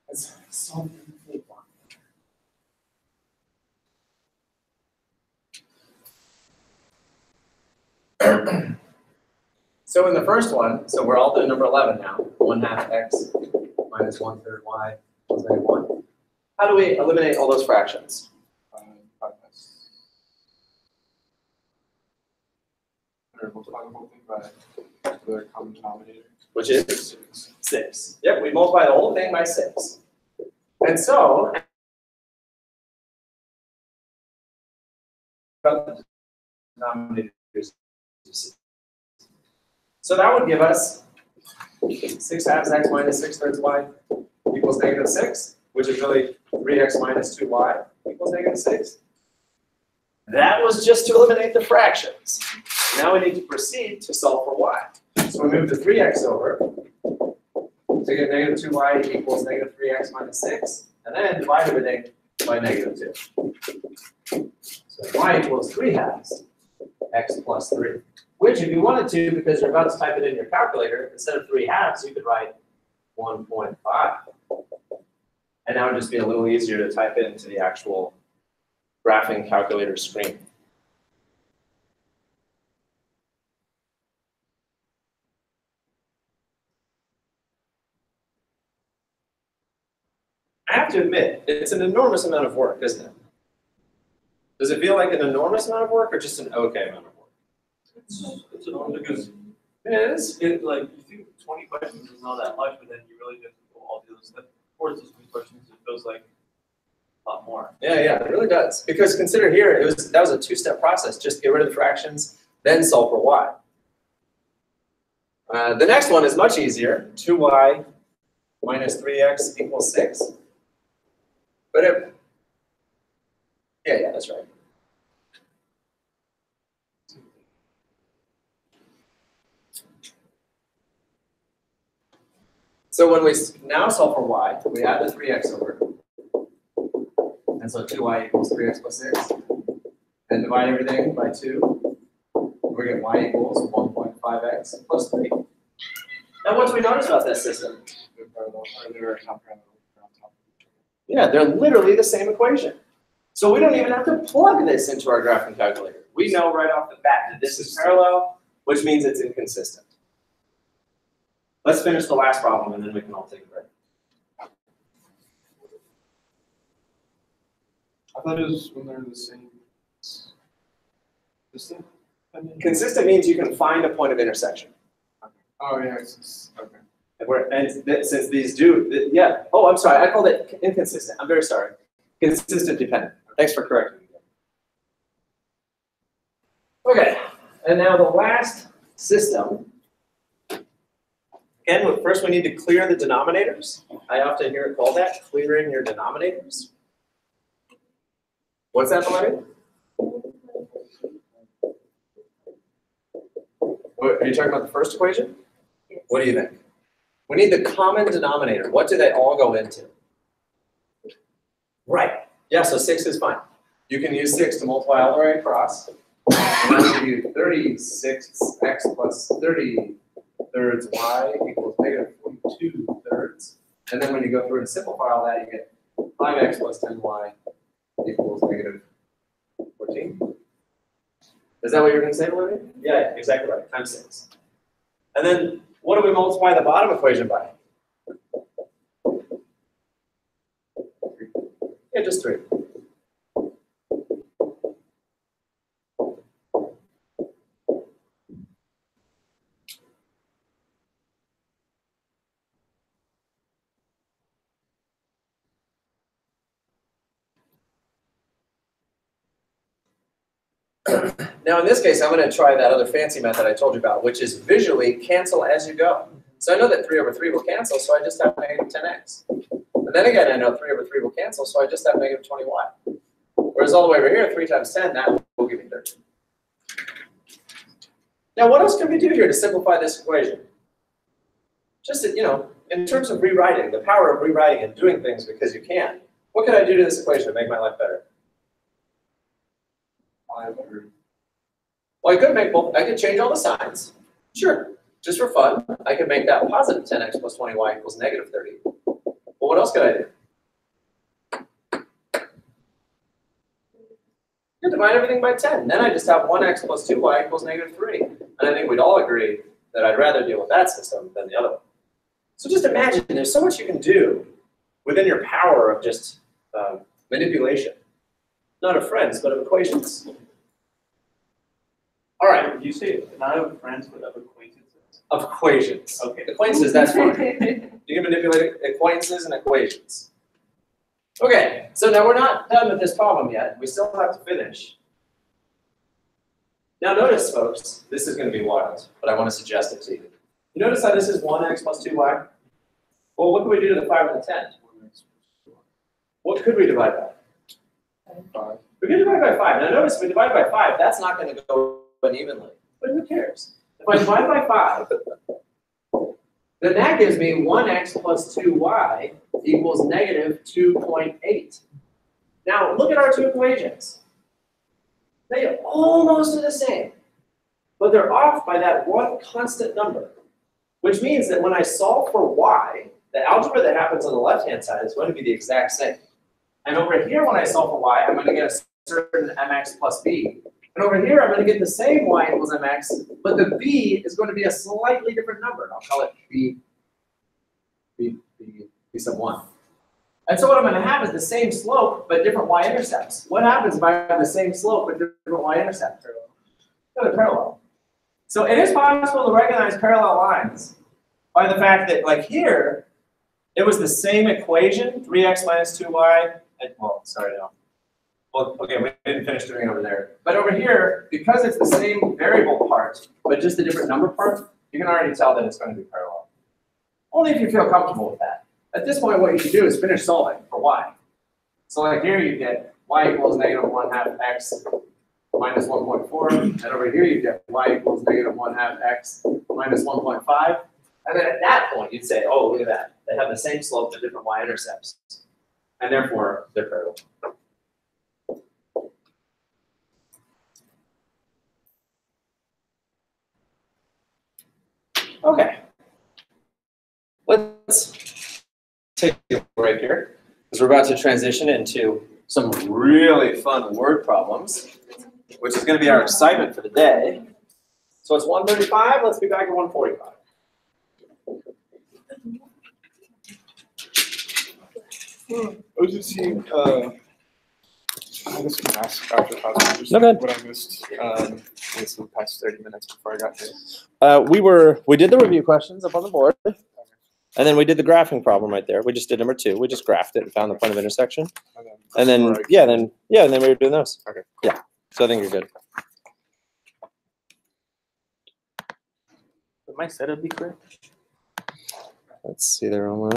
Let's solve them for y. So in the first one, so we're all doing number 11 now. 1/2 x minus 1/3 y equals -1. How do we eliminate all those fractions? Multiply the whole thing by the common denominator. Which is 6. Yep, we multiply the whole thing by 6. And so, so that would give us 6/2 x minus 6/3 y equals -6, which is really 3x minus 2y equals -6. That was just to eliminate the fractions. Now we need to proceed to solve for y. So we move the 3x over to get -2y equals -3x minus 6, and then divide everything by -2. So y equals 3/2 x plus 3, which if you wanted to, because you're about to type it in your calculator, instead of 3/2, you could write 1.5. And that would just be a little easier to type it into the actual graphing calculator screen. I have to admit, it's an enormous amount of work, isn't it? Does it feel like an enormous amount of work or just an okay amount of work? It's enormous because It is. like you think 20 questions is not that much, but then you really have to go all the other stuff. Towards those 20 questions, it feels like a lot more. Yeah, it really does. Because consider here, that was a 2-step process. Just get rid of the fractions, then solve for y. The next one is much easier. 2y minus 3x equals 6. But yeah, that's right. So when we now solve for y, we add the 3x over. And so 2y equals 3x plus 6. And divide everything by 2. We get y equals 1.5x plus 3. Now what do we notice about that system? Yeah, they're literally the same equation. So we don't even have to plug this into our graphing calculator. We know right off the bat that this is parallel, which means it's inconsistent. Let's finish the last problem and then we can all take a break. I thought it was when they're the same. Consistent means you can find a point of intersection. Oh yeah, okay. Since these do, yeah. Oh, I'm sorry. I called it inconsistent. I'm very sorry. Consistent dependent. Thanks for correcting me. Okay, and now the last system. Again, first we need to clear the denominators. I often hear it called that, clearing your denominators. What's that, Melanie? Are you talking about the first equation? Yes. What do you think? We need the common denominator. What do they all go into? Right. Yeah, so 6 is fine. You can use 6 to multiply all the way across. And that'll give you 36x plus 30 thirds y equals -42 thirds. And then when you go through and simplify all that, you get 5x plus 10y equals -14. Is that what you're going to say, Olivia? Yeah, exactly right. Times 6. And then what do we multiply the bottom equation by? Yeah, just 3. Now in this case, I'm going to try that other fancy method I told you about, which is visually cancel as you go. So I know that 3 over 3 will cancel, so I just have -10x. And then again, I know 3 over 3 will cancel, so I just have -20y. Whereas all the way over here, 3 times 10, that will give me 13. Now what else can we do here to simplify this equation? Just, in terms of rewriting, the power of rewriting and doing things because you can. What could I do to this equation to make my life better? Well, I could change all the signs. Sure, just for fun. I could make that positive 10x plus 20y equals -30. Well, what else could I do? You divide everything by 10. Then I just have 1x plus 2y equals -3. And I think we'd all agree that I'd rather deal with that system than the other one. So just imagine there's so much you can do within your power of just manipulation. Not of friends, but of equations. All right, Did you say not of friends, but of acquaintances? of equations. Okay. Acquaintances, that's fine. You can manipulate acquaintances and equations. Okay, so now we're not done with this problem yet. We still have to finish. Now notice, folks, this is going to be wild, but I want to suggest it to you. You notice how this is 1x plus 2y? Well, what can we do to the 5 and the 10? What could we divide by? 5. We can divide by 5. Now notice, if we divide by 5, that's not going to go unevenly. But who cares? If I divide by 5, then that gives me 1x plus 2y equals -2.8. Now, look at our two equations. They almost are the same, but they're off by that one constant number, which means that when I solve for y, the algebra that happens on the left-hand side is going to be the exact same. And over here, when I solve for y, I'm going to get a certain mx plus b. And over here, I'm going to get the same y equals mx, but the b is going to be a slightly different number. I'll call it b sub 1. And so what I'm going to have is the same slope, but different y-intercepts. What happens if I have the same slope but different y-intercept? They're parallel. So it is possible to recognize parallel lines by the fact that, like here, it was the same equation, 3x minus 2y, and, well, sorry, no. Well, okay, we didn't finish doing it over there. But over here, because it's the same variable part, but just a different number part, you can already tell that it's going to be parallel. Only if you feel comfortable with that. At this point, what you should do is finish solving for y. So like here you get y equals -1/2 x minus 1.4, and over here you get y equals -1/2 x minus 1.5. And then at that point, you'd say, oh, look at that. They have the same slope but different y-intercepts. And therefore, they're parallel. Okay. Let's take a break here, because we're about to transition into some really fun word problems, which is going to be our excitement for the day. So it's 1:35. Let's be back at 1:45. I was just seeing, I guess we can ask after class, just No, go ahead. what I missed, this the past 30 minutes before I got here. We did the review questions up on the board, and then we did the graphing problem right there. We just did number 2. We just graphed it and found the point of intersection. And then, before I- yeah, then we were doing those. Okay. Yeah, so I think you're good. Would my setup be correct? Let's see there online.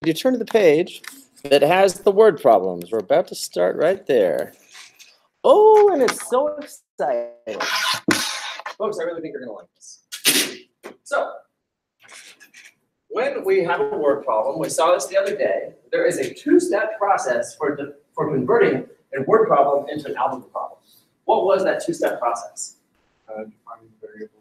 you turn to the page that has the word problems. We're about to start right there. Oh, and it's so exciting. Folks, I really think you're going to like this. So, when we have a word problem, we saw this the other day, there is a two-step process for converting a word problem into an algebra problem. What was that two-step process? Defining variable.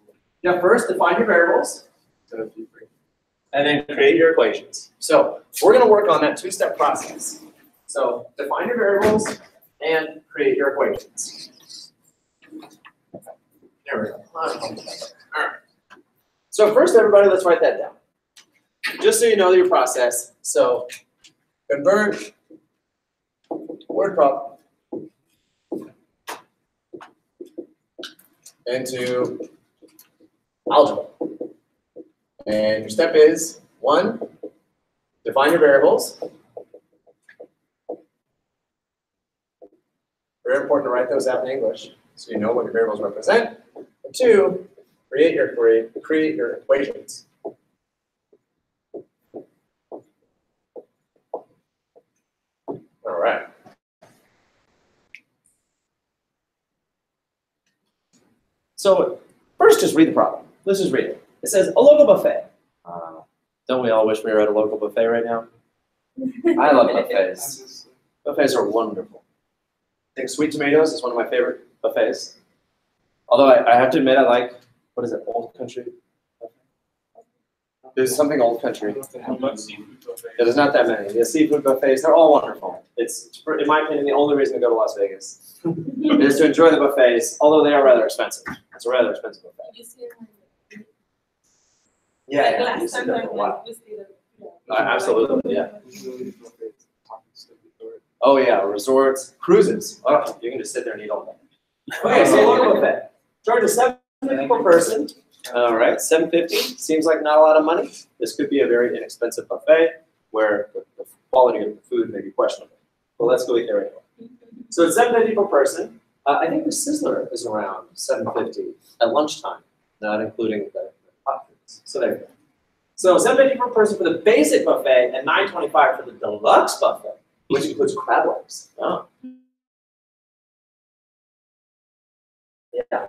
Yeah, first define your variables, and then create your equations. So we're going to work on that two-step process. So define your variables and create your equations. There we go. All right. So first, everybody, let's write that down. Just so you know your process. So convert word problem into algebra. And your step is 1, define your variables. Very important to write those out in English so you know what your variables represent. And 2, create your equations. All right. So first, just read the problem. Let's just read it. It says a local buffet. Don't we all wish we were at a local buffet right now? I love buffets. Buffets are wonderful. I think Sweet Tomatoes is one of my favorite buffets. Although I have to admit, I like, what is it, Old Country? There's something Old Country. There's not that many. The seafood buffets, they're all wonderful. It's, in my opinion, the only reason to go to Las Vegas is to enjoy the buffets, although they are rather expensive. It's a rather expensive buffet. Yeah, you see them for a while. Absolutely, yeah. Oh yeah, resorts, cruises. Oh, you can just sit there and eat all day. Okay, so local buffet. Charges $7.50 per person. All right, $7.50 seems like not a lot of money. This could be a very inexpensive buffet where the quality of the food may be questionable. But let's go eat there anyway. So it's $7.50 per person. I think the Sizzler is around $7.50 at lunchtime, not including the hot foods. So there you go. So $7.50 per person for the basic buffet and $9.25 for the deluxe buffet, which includes crab legs. Oh. Yeah.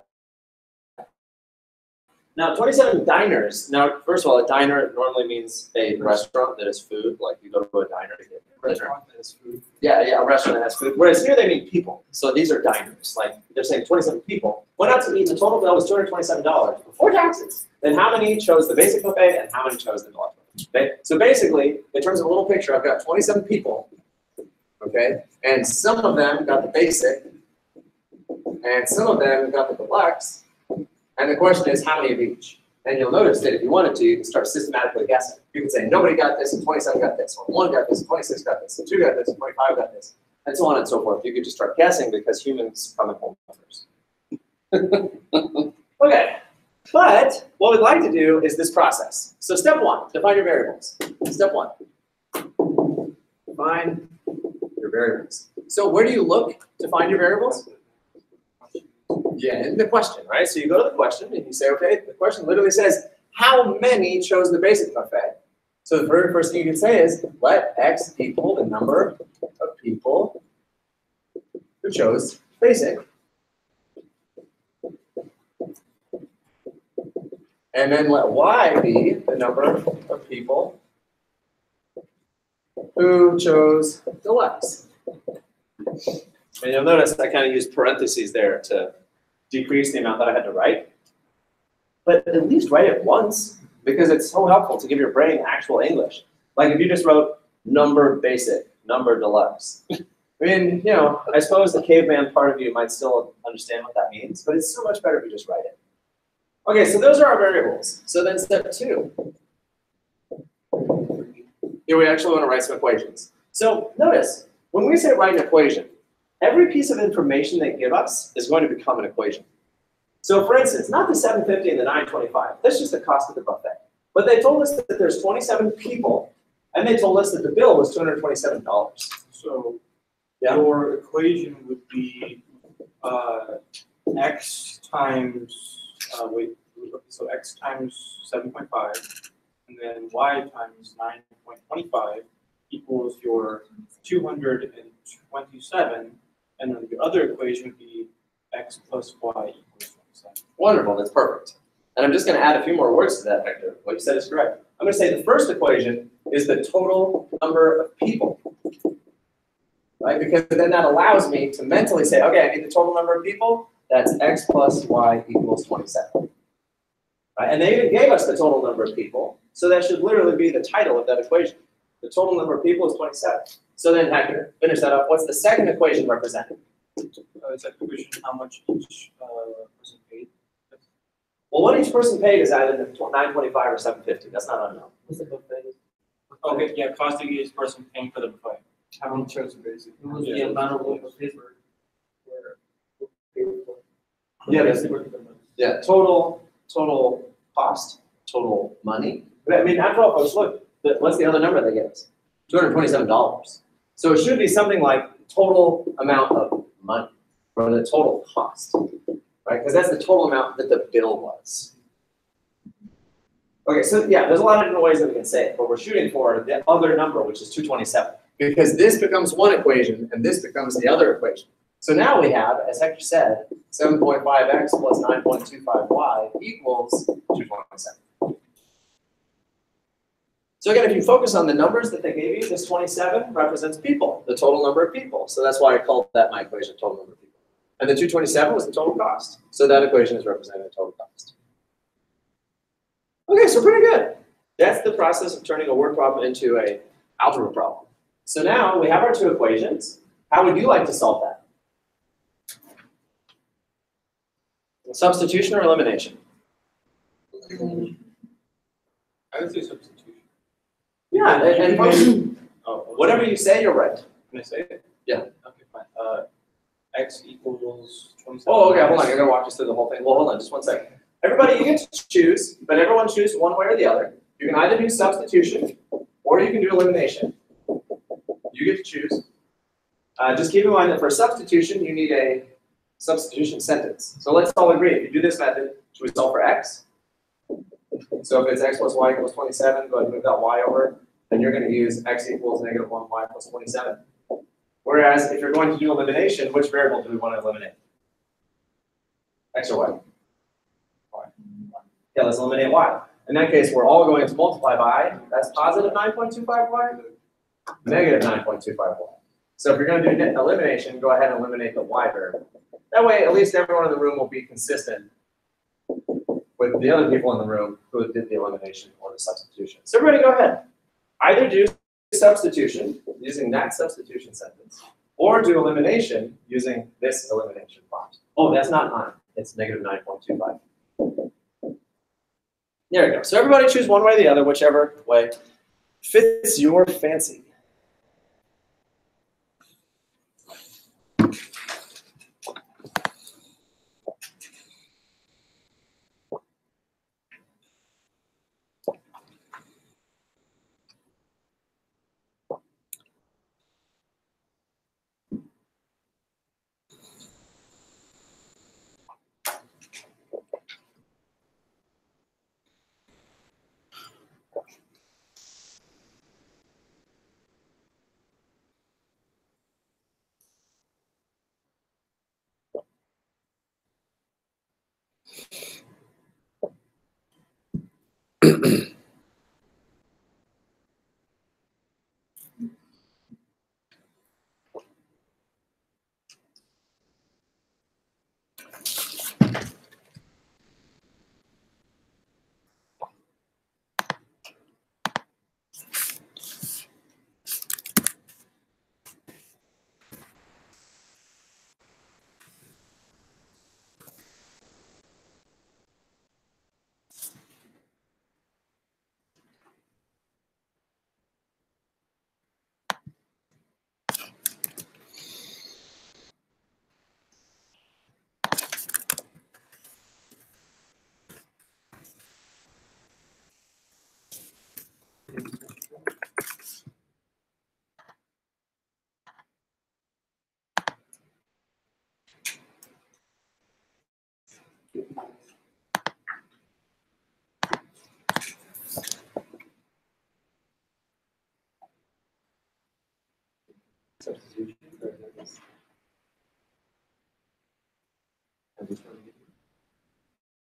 Now, 27 diners. Now, first of all, a diner normally means a restaurant that has food. Like you go to a diner to get dinner. Restaurant that has food. Yeah, a restaurant that has food. Whereas here they mean people. So these are diners. Like they're saying 27 people went out to eat. The total bill was $227 before taxes. Then how many chose the basic buffet and how many chose the deluxe buffet? Okay. So basically, in terms of a little picture, I've got 27 people. Okay, and some of them got the basic, and some of them got the deluxe. And the question is, how many of each? And you'll notice that if you wanted to, you can start systematically guessing. You can say, nobody got this, and 27 got this, or 1 got this, and 26 got this, and 2 got this, and 25 got this, and so on and so forth. You could just start guessing because humans come in whole numbers. Okay, but what we'd like to do is this process. So step 1, define your variables. Step 1, define your variables. So where do you look to find your variables? Yeah, in the question, right? So you go to the question and you say, okay, the question literally says, how many chose the basic buffet? So the very first thing you can say is, let X equal the number of people who chose basic. And then let Y be the number of people who chose deluxe. And you'll notice I kind of used parentheses there to decrease the amount that I had to write. But at least write it once, because it's so helpful to give your brain actual English. Like if you just wrote number basic, number deluxe. I mean, you know, I suppose the caveman part of you might still understand what that means, but it's so much better if you just write it. Okay, so those are our variables. So then step 2. Here we actually want to write some equations. So notice, when we say write an equation, every piece of information they give us is going to become an equation. So for instance, not the $7.50 and the $9.25. That's just the cost of the buffet. But they told us that there's 27 people, and they told us that the bill was $227. So Yeah. your equation would be x times, so x times 7.5, and then y times 9.25, equals your 227, and then the other equation would be x plus y equals 27. Wonderful, that's perfect. And I'm just going to add a few more words to that, Hector. What you said is correct. I'm going to say the first equation is the total number of people, right? Because then that allows me to mentally say, okay, I need the total number of people. That's x plus y equals 27. Right? And they even gave us the total number of people, so that should literally be the title of that equation. The total number of people is 27. So then, Hector, finish that up. What's the second equation representing? Second equation, how much each person paid. Well, what each person paid is either 925 or 750. That's not unknown. What's the buffet? Okay, yeah, costing each person paying for the buffet. How many chairs are basic? It was the amount of local paper. Yeah, Yeah, total cost, total money. I mean, after all, folks, look, what's the other number they gave us? $227. So it should be something like total amount of money, or the total cost, right? Because that's the total amount that the bill was. Okay, so yeah, there's a lot of different ways that we can say it, but we're shooting for the other number, which is 227. Because this becomes one equation, and this becomes the other equation. So now we have, as Hector said, 7.5x plus 9.25y equals 227. So again, if you focus on the numbers that they gave you, this 27 represents people, the total number of people. So that's why I called that my equation, total number of people. And the 227 was the total cost. So that equation is representing total cost. Okay, so pretty good. That's the process of turning a word problem into an algebra problem. So now we have our two equations. How would you like to solve that? Substitution or elimination? I would say substitution. Yeah, and whatever you say, you're right. Can I say it? Yeah. Okay, fine. X equals 27. Oh, okay, hold on. You're going to walk us through the whole thing. Well, hold on, just one second. Everybody, you get to choose, but everyone choose one way or the other. You can either do substitution, or you can do elimination. You get to choose. Just keep in mind that for substitution, you need a substitution sentence. So let's all agree. If you do this method, should we solve for x? So if it's x plus y equals 27, go ahead and move that y over. Then you're going to use x equals negative 1 y plus 27. Whereas if you're going to do elimination, which variable do we want to eliminate? X or y? Y. Yeah, let's eliminate y. In that case, we're all going to multiply by, that's positive 9.25y, negative 9.25y. So if you're going to do elimination, go ahead and eliminate the y variable. That way, at least everyone in the room will be consistent with the other people in the room who did the elimination or the substitution. So everybody go ahead. Either do substitution using that substitution sentence, or do elimination using this elimination prompt. Oh, that's not 9. It's negative 9.25. There we go. So everybody choose one way or the other, whichever way fits your fancy. Substitution.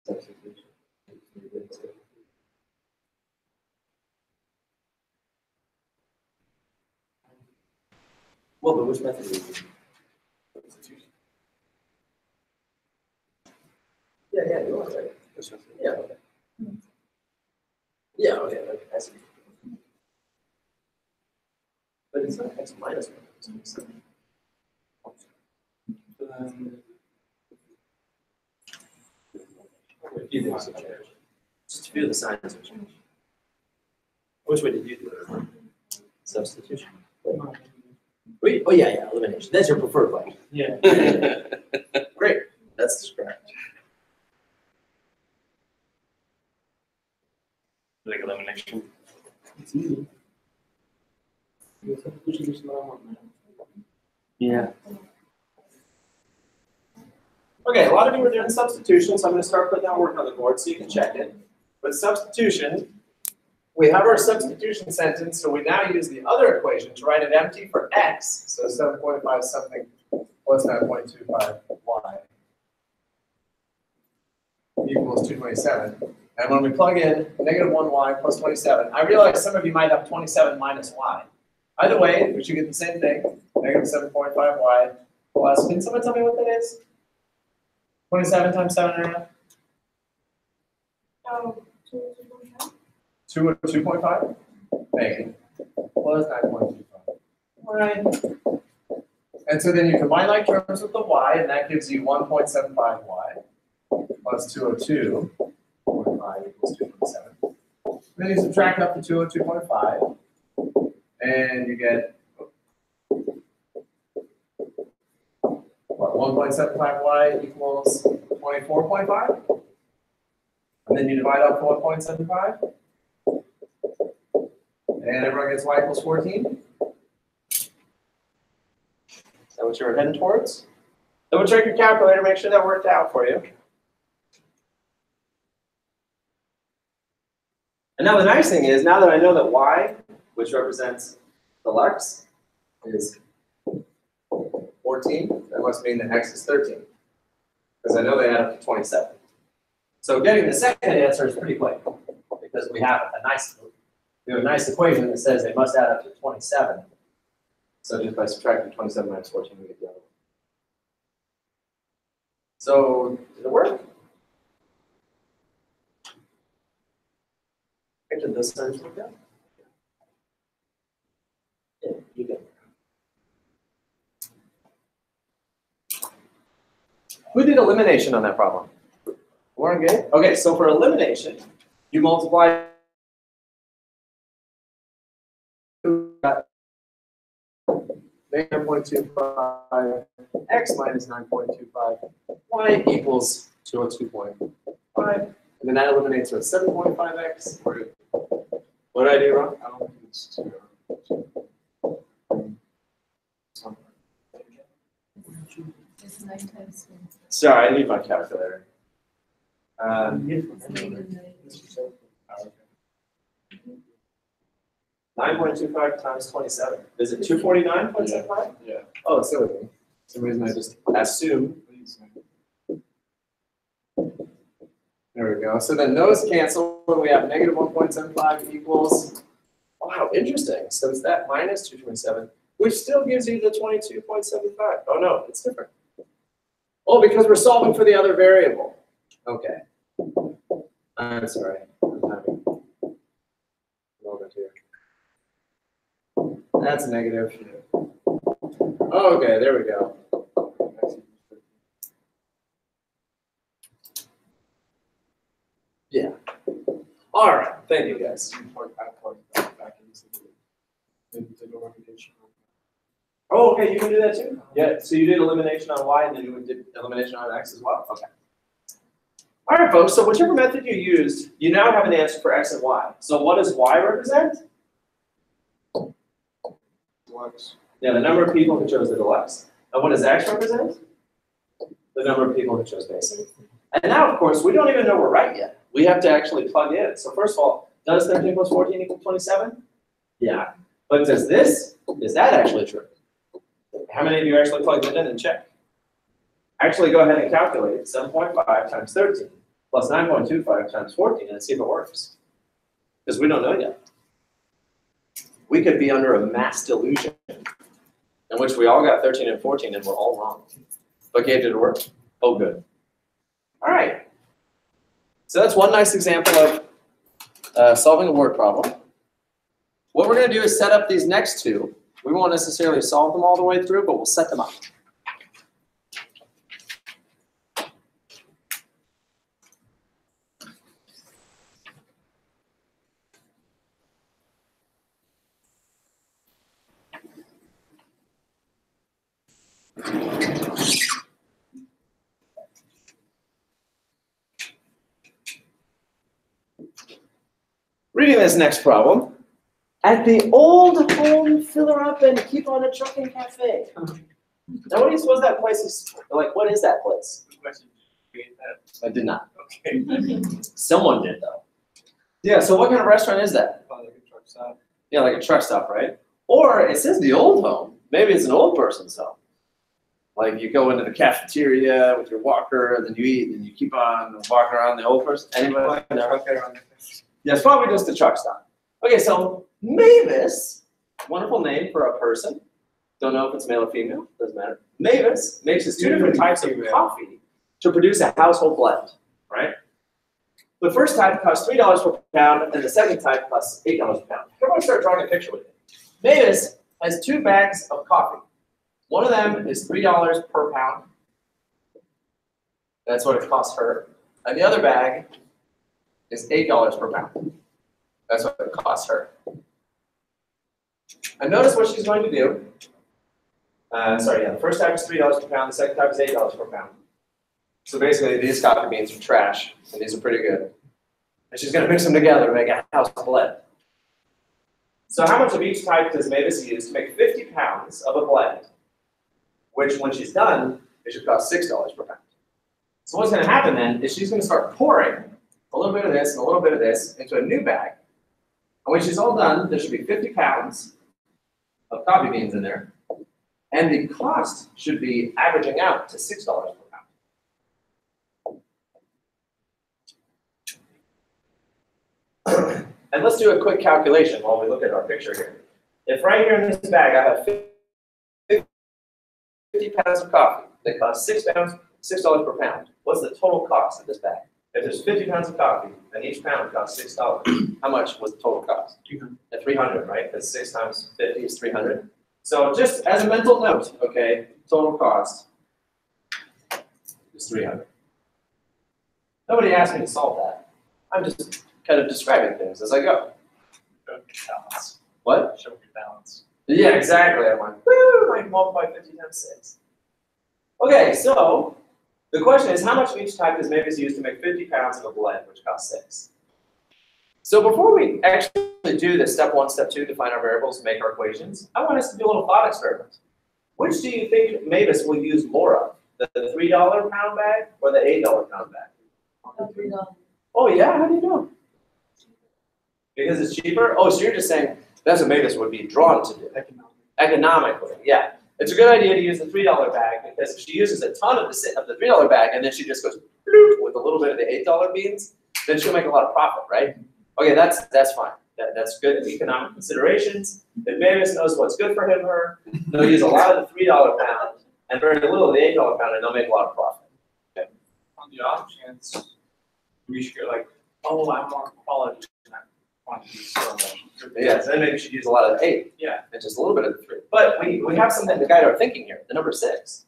Substitution. Well, but which method are you using? Yeah, yeah, you are right. Yeah, okay. Yeah, okay, okay, I see. But it's not x minus 1. A few things have changed. Just a few of the signs have changed. Which way did you do it? Substitution. Wait, oh yeah, yeah, elimination. That's your preferred way. Yeah. Great, that's correct. Like elimination. It's easy. Substitution is not one. Yeah. Okay, a lot of you are doing substitution, so I'm going to start putting that work on the board so you can check it. With substitution, we have our substitution sentence, so we now use the other equation to write it empty for x. So 7.5 something plus 9.25y equals 227. And when we plug in negative 1y plus 27, I realize some of you might have 27 minus y. Either way, we should get the same thing, negative 7.5y plus, can someone tell me what that is? 27 times 7.5? Oh, 2.5? Thank you. Plus 9.25. Right. And so then you combine like terms with the y, and that gives you 1.75y plus 202.5 equals 2.7. Then you subtract up to 202.5, and you get what, 1.75y equals 24.5? And then you divide up to 1.75. And everyone gets y equals 14. Is that what you were heading towards? Double check your calculator, make sure that worked out for you. And now the nice thing is, now that I know that y, which represents the lux, is 14, that must mean that x is 13. Because I know they add up to 27. So getting the second answer is pretty quick, because we have a nice equation that says they must add up to 27. So just by subtracting 27 minus 14, we get the other one. So did it work? Did those signs work out? Yeah, you did. Who did elimination on that problem? Lauren good? Okay, so for elimination, you multiply -9.25 x minus 9.25 y equals 202.5, and then that eliminates with 7.5x. What did I do wrong? I don't think it's too. It's 9 times 1. Sorry, I need my calculator. It's negative 9. 9.25 times 27. Is it 249.75? Yeah. Oh, it's silly. For some reason I just assumed. There we go. So then those cancel when we have negative 1.75 equals, wow, interesting. So it's that minus 227, which still gives you the 22.75. Oh no, it's different. Oh, because we're solving for the other variable. Okay. I'm sorry. I'm having a moment here. That's negative. Okay, there we go. Yeah. All right. Thank you, guys. Oh, okay. You can do that too. Yeah. So you did elimination on y, and then you did elimination on x as well. Okay. All right, folks. So whichever method you used, you now have an answer for x and y. So what does y represent? Lux. Yeah, the number of people who chose the deluxe. And what does x represent? The number of people who chose basic. And now, of course, we don't even know we're right yet. We have to actually plug in. So first of all, does 13 plus 14 equal 27? Yeah. But does this, is that actually true? How many of you actually plugged it in and checked? Actually, go ahead and calculate 7.5 times 13 plus 9.25 times 14 and see if it works. Because we don't know yet. We could be under a mass delusion in which we all got 13 and 14 and we're all wrong. Okay, did it work? Oh, good. All right. So that's one nice example of solving a word problem. What we're going to do is set up these next two. We won't necessarily solve them all the way through, but we'll set them up. Reading this next problem. At the old home filler up and keep on a trucking cafe. Now, what do you suppose that place is like? What is that place? I did not. Okay. Someone did though. Yeah. So, what kind of restaurant is that? Probably like a truck stop. Yeah, like a truck stop, right? Or it says the old home. Maybe it's an old person's home. Like you go into the cafeteria with your walker, and then you eat, and you keep on walking around the old person. Anybody? No. Yeah, it's probably just a truck stop. Okay, so Mavis, wonderful name for a person. Don't know if it's male or female, doesn't matter. Mavis mixes two different types of coffee to produce a household blend, right? The first type costs $3 per pound, and the second type costs $8 per pound. Everyone start drawing a picture with me. Mavis has 2 bags of coffee. One of them is $3 per pound. That's what it costs her. And the other bag is $8 per pound. That's what it costs her. And notice what she's going to do. The first type is $3 per pound, the second type is $8 per pound. So basically, these coffee beans are trash, and these are pretty good. And she's going to mix them together to make a house blend. So how much of each type does Mavis use to make 50 pounds of a blend, which when she's done, it should cost $6 per pound. So what's going to happen then is she's going to start pouring a little bit of this and a little bit of this into a new bag. And when she's all done, there should be 50 pounds of coffee beans in there. And the cost should be averaging out to $6 per pound. And let's do a quick calculation while we look at our picture here. If right here in this bag I have 50 pounds of coffee that costs $6 per pound, what's the total cost of this bag? If there's 50 pounds of coffee and each pound costs $6, how much was the total cost? 300, right? Because 6 times 50 is 300. So just as a mental note, okay, total cost is 300. Nobody asked me to solve that. I'm just kind of describing things as I go. Balance. What? Show me balance. Yeah, exactly. I'm like, woo, I multiply 50 times 6. Okay, so the question is, how much of each type does Mavis use to make 50 pounds of a blend, which costs 6? So before we actually do this step 1, step 2, define our variables, make our equations, I want us to do a little thought experiment. Which do you think Mavis will use more of? The $3 pound bag or the $8 pound bag? $3. Oh yeah, how do you know? Because it's cheaper? Oh, so you're just saying that's what Mavis would be drawn to do. Economically, yeah. It's a good idea to use the $3 bag because if she uses a ton of the $3 bag and then she just goes bloop with a little bit of the $8 beans, then she'll make a lot of profit, right? Okay, that's fine. That's good economic considerations. If Mavis knows what's good for him or her, they'll use a lot of the $3 pound and very little of the $8 pound, and they'll make a lot of profit. Okay. On the off chance, we should go like, oh, I'm more quality than that quantity. So, Yeah, so then maybe we should use a lot of the 8. Yeah. And just a little bit of the 3. But we have something to guide our thinking here, the number 6.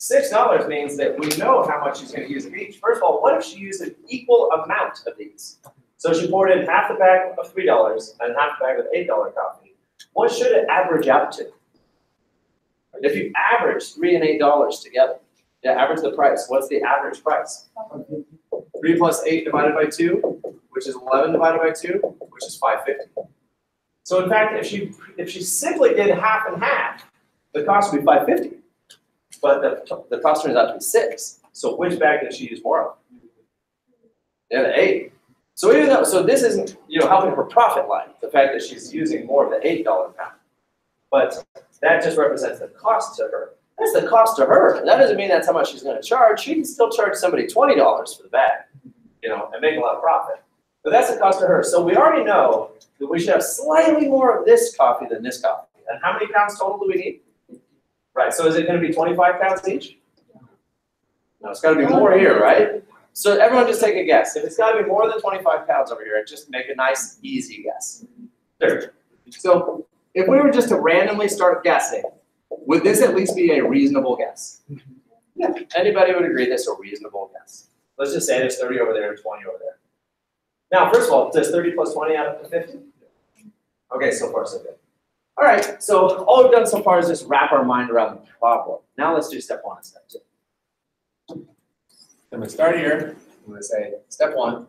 $6 means that we know how much she's going to use of each. First of all, what if she used an equal amount of these? So she poured in half the bag of $3 and half the bag of $8 coffee. What should it average out to? If you average $3 and $8 together, yeah, average the price. What's the average price? 3 plus 8 divided by 2, which is 11 divided by 2, which is 550. So in fact, if she simply did half and half, the cost would be 550. But the cost turns out to be 6. So which bag did she use more of? Yeah, the 8. So even though, so this isn't helping her profit line, the fact that she's using more of the $8 pound. But that just represents the cost to her. That's the cost to her. That doesn't mean that's how much she's gonna charge. She can still charge somebody $20 for the bag, and make a lot of profit. But that's the cost to her. So we already know that we should have slightly more of this coffee than this coffee. And how many pounds total do we need? Right, so is it gonna be 25 pounds each? No, it's gotta be more here, right? So everyone just take a guess. If it's gotta be more than 25 pounds over here, just make a nice, easy guess. There. So if we were just to randomly start guessing, would this at least be a reasonable guess? Yeah, anybody would agree this is a reasonable guess. Let's just say there's 30 over there and 20 over there. Now, first of all, does 30 plus 20 add up to 50? Okay, so far so good. All right, so all we've done so far is just wrap our mind around the problem. Now let's do step 1 and step 2. I'm going to start here. I'm going to say step 1,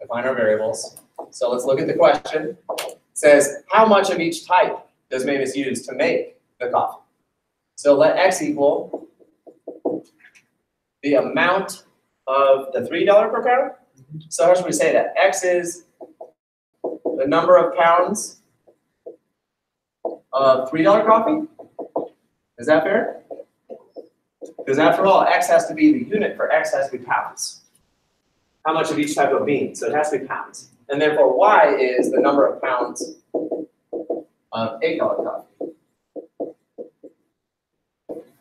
define our variables. So let's look at the question. It says, how much of each type does Mavis use to make the coffee? So let x equal the amount of the $3 per pound. So how should we say that? X is the number of pounds of $3 coffee. Is that fair? Because after all, x has to be the unit for x has to be pounds. How much of each type of bean? So it has to be pounds. And therefore, y is the number of pounds of $8 coffee.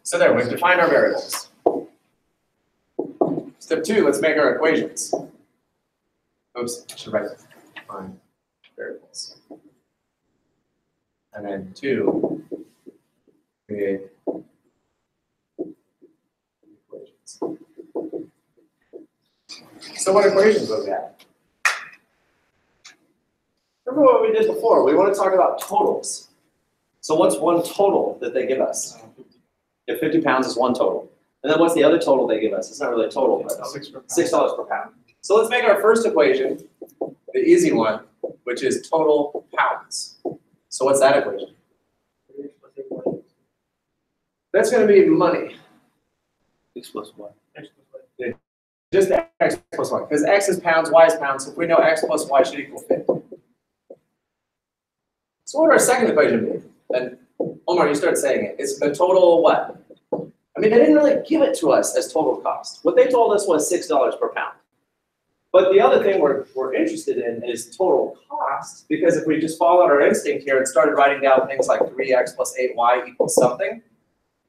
So there, we've defined our variables. Step 2, let's make our equations. Oops, I should write define variables. And then 2, create equations. So what equations do we have? Remember what we did before. We want to talk about totals. So what's one total that they give us? Yeah, 50 pounds is one total. And then what's the other total they give us? It's not really a total, but $6 per pound. So let's make our first equation, the easy one, which is total pounds. So what's that equation? That's going to be money. X plus y. Just x plus y, because x is pounds, y is pounds. So if we know x plus y should equal 50. So what would our second equation be? And Omar, you start saying it. It's the total what? I mean, they didn't really give it to us as total cost. What they told us was $6 per pound. But the other thing we're interested in is total cost, because if we just followed our instinct here and started writing down things like 3x plus 8y equals something,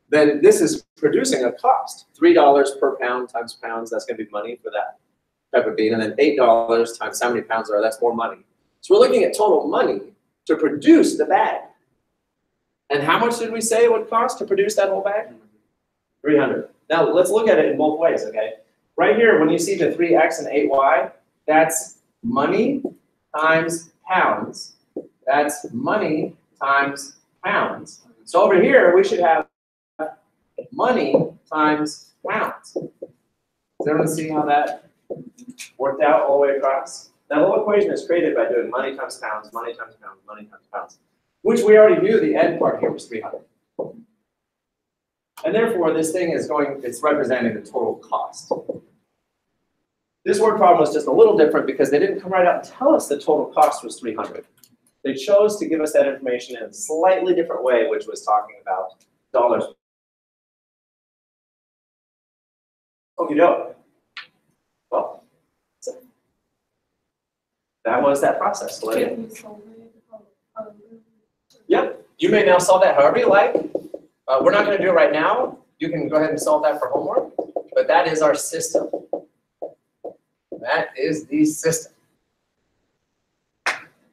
then this is producing a cost. $3 per pound times pounds, that's going to be money for that type of bean. And then $8 times how many pounds there are, that's more money. So we're looking at total money to produce the bag. And how much did we say it would cost to produce that whole bag? 300. Now let's look at it in both ways, okay? Right here, when you see the 3x and 8y, that's money times pounds. That's money times pounds. So over here, we should have money times pounds. Does everyone see how that worked out all the way across? That whole equation is created by doing money times pounds, money times pounds, money times pounds, which we already knew the end part here was 300. And therefore, this thing is it's representing the total cost. This word problem was just a little different because they didn't come right out and tell us the total cost was 300. They chose to give us that information in a slightly different way, which was talking about dollars. Okie doke. Well, so that was that process. Yep, you may now solve that however you like. We're not going to do it right now. You can go ahead and solve that for homework, but that is our system. That is the system.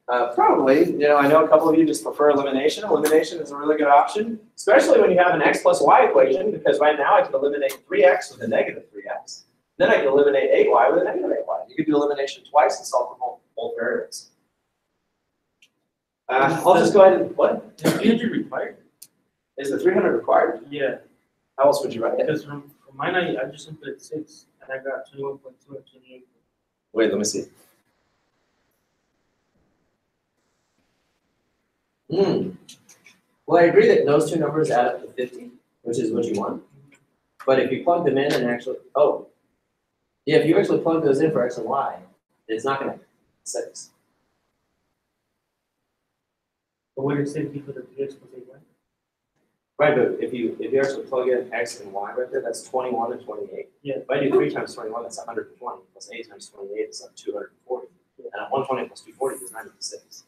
Probably, I know a couple of you just prefer elimination. Elimination is a really good option, especially when you have an x plus y equation, because right now I can eliminate 3x with a negative 3x. Then I can eliminate 8y with a negative 8y. You could do elimination twice and solve for both variables. I'll just go ahead and, what? Is 300 required? Is the 300 required? Yeah. How else would you write it? Because from mine, I just input 6, and I got 21.2 and 28. Wait, let me see. Well, I agree that those two numbers add up to 50, which is what you want. But if you plug them in and actually, yeah, if you actually plug those in for x and y, it's not going to 6. But what you're saying, people that do it, supposed to say what? Right, but if you actually plug in X and Y right there, that's 21 and 28. Yeah. If I do 3 times 21, that's 120, plus 8 times 28 is 240. And 120 plus 240 is 96.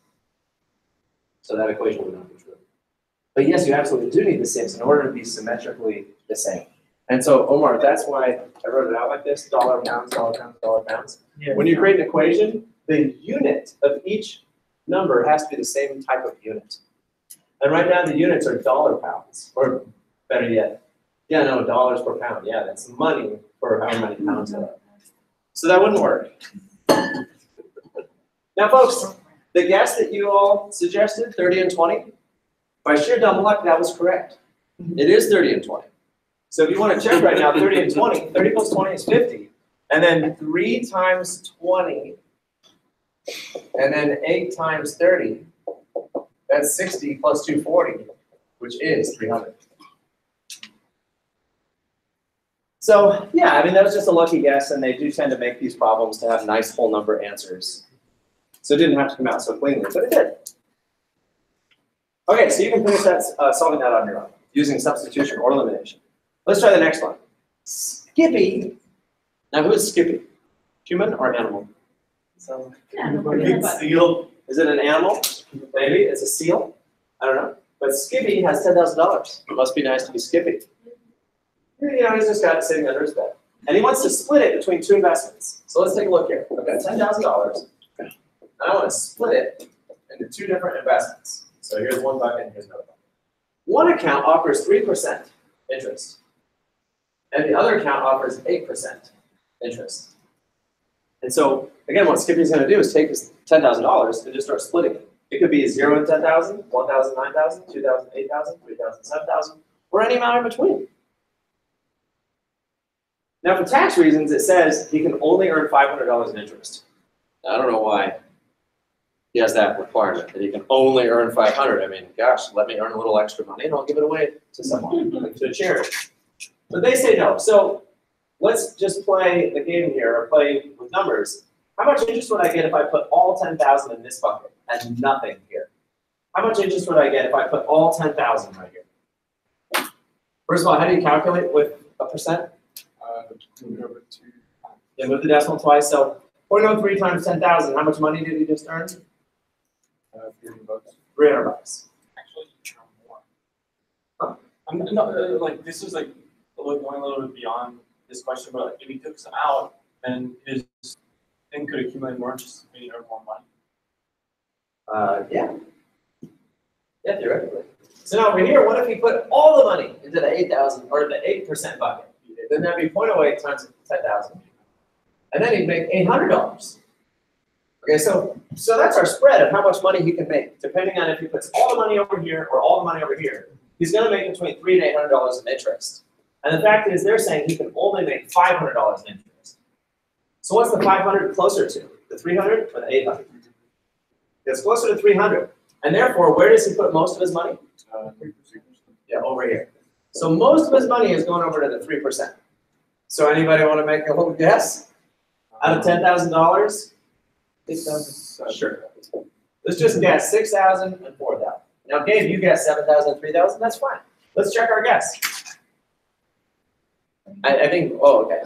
So that equation would not be true. But yes, you absolutely do need the 6 in order to be symmetrically the same. And so, Omar, that's why I wrote it out like this, dollar, pounds, dollar, pounds, dollar, pounds. Yeah. When you create an equation, the unit of each number has to be the same type of unit. And right now, the units are dollar pounds, or better yet, yeah, no, dollars per pound. Yeah, that's money for how many pounds there are. So that wouldn't work. Now, folks, the guess that you all suggested, 30 and 20, by sheer dumb luck, that was correct. It is 30 and 20. So if you want to check right now, 30 and 20, 30 plus 20 is 50. And then 3 times 20, and then 8 times 30, that's 60 plus 240, which is 300. So yeah, I mean, that was just a lucky guess, and they do tend to make these problems to have nice whole number answers. So it didn't have to come out so cleanly, but it did. Okay, so you can finish that, solving that on your own, using substitution or elimination. Let's try the next one. Skippy. Now, who is Skippy? Human or animal? So, Big seal. Is it an animal? Maybe. It's a seal? I don't know. But Skippy has $10,000. It must be nice to be Skippy. You know, he's just got it sitting under his bed. And he wants to split it between 2 investments. So let's take a look here. I've got $10,000. And I want to split it into 2 different investments. So here's one bucket and here's another bucket. One account offers 3% interest. And the other account offers 8% interest. And so, again, what Skippy's going to do is take his $10,000 and just start splitting it. It could be 0 and 10,000, 1,000, 9,000, 2,000, 8,000, 3,000, 7,000, or any amount in between. Now, for tax reasons, it says he can only earn $500 in interest. Now, I don't know why he has that requirement, that he can only earn $500. I mean, gosh, let me earn a little extra money and I'll give it away to someone, to a charity. But they say no. So let's just play the game here, or play with numbers. How much interest would I get if I put all 10,000 in this bucket and nothing here? How much interest would I get if I put all 10,000 right here? First of all, how do you calculate with a percent? Move it over to Yeah, move the decimal twice. So 0.03 times 10,000. How much money did he just earn? $300. $300. Actually, more. I'm not, like, this is like going a little bit beyond this question, but like, if he took some out, then his thing could accumulate more interest and maybe earn more money. Yeah. Yeah, theoretically. So now over here, what if he put all the money into the 8,000 or the 8% bucket? Then that'd be 0.08 times 10,000. And then he'd make $800. Okay, so that's our spread of how much money he can make, depending on if he puts all the money over here or all the money over here. He's going to make between $300 and $800 in interest. And the fact is, they're saying he can only make $500 in interest. So what's the 500 closer to? The 300 or the 800? It's closer to 300. And therefore, where does he put most of his money? Yeah, over here. So most of his money is going over to the 3%. So anybody want to make a little guess? Out of $10,000? 6,000. Sure. Let's just guess 6,000 and 4,000. Now, Gabe, you guessed 7,000 and 3,000. That's fine. Let's check our guess. I think. Oh, okay.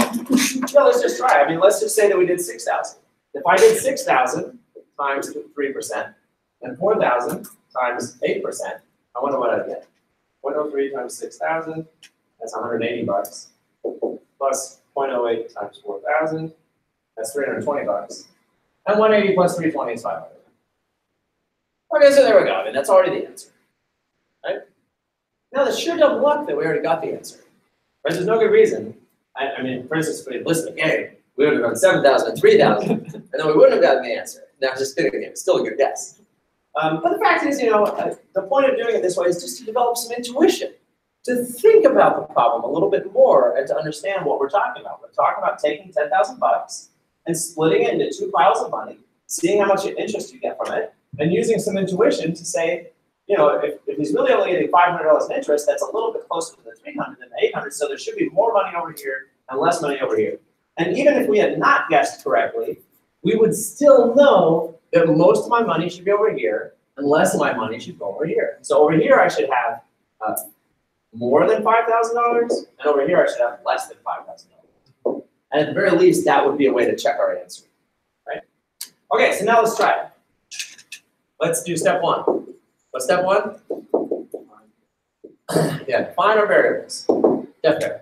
No, let's just try. I mean, let's just say that we did 6,000. If I did 6,000 times 3% and 4,000 times 8%, I wonder what I'd get. 0.03 times 6,000. That's $180 plus 0.08 times 4,000. That's $320. And 180 plus 320 is 500. Okay, so there we go. I mean, that's already the answer. Right? Now, the sheer dumb luck that we already got the answer. Right? There's no good reason. I mean, for instance, if we had listened to Gabe, we would have done 7,000 and 3,000, and then we wouldn't have gotten the answer. Now, just kidding, it's still a good guess. But the fact is, you know, the point of doing it this way is just to develop some intuition, to think about the problem a little bit more and to understand what we're talking about. We're talking about taking $10,000 and splitting it into 2 piles of money, seeing how much interest you get from it, and using some intuition to say, you know, if he's really only getting $500 in interest, that's a little bit closer to the 300 than the 800, so there should be more money over here and less money over here. And even if we had not guessed correctly, we would still know that most of my money should be over here unless my money should go over here. So over here I should have more than $5,000, and over here I should have less than $5,000. And at the very least, that would be a way to check our answer, right? Okay, so now let's try it. Let's do step one. What's step one? Yeah, define our variables. Def var.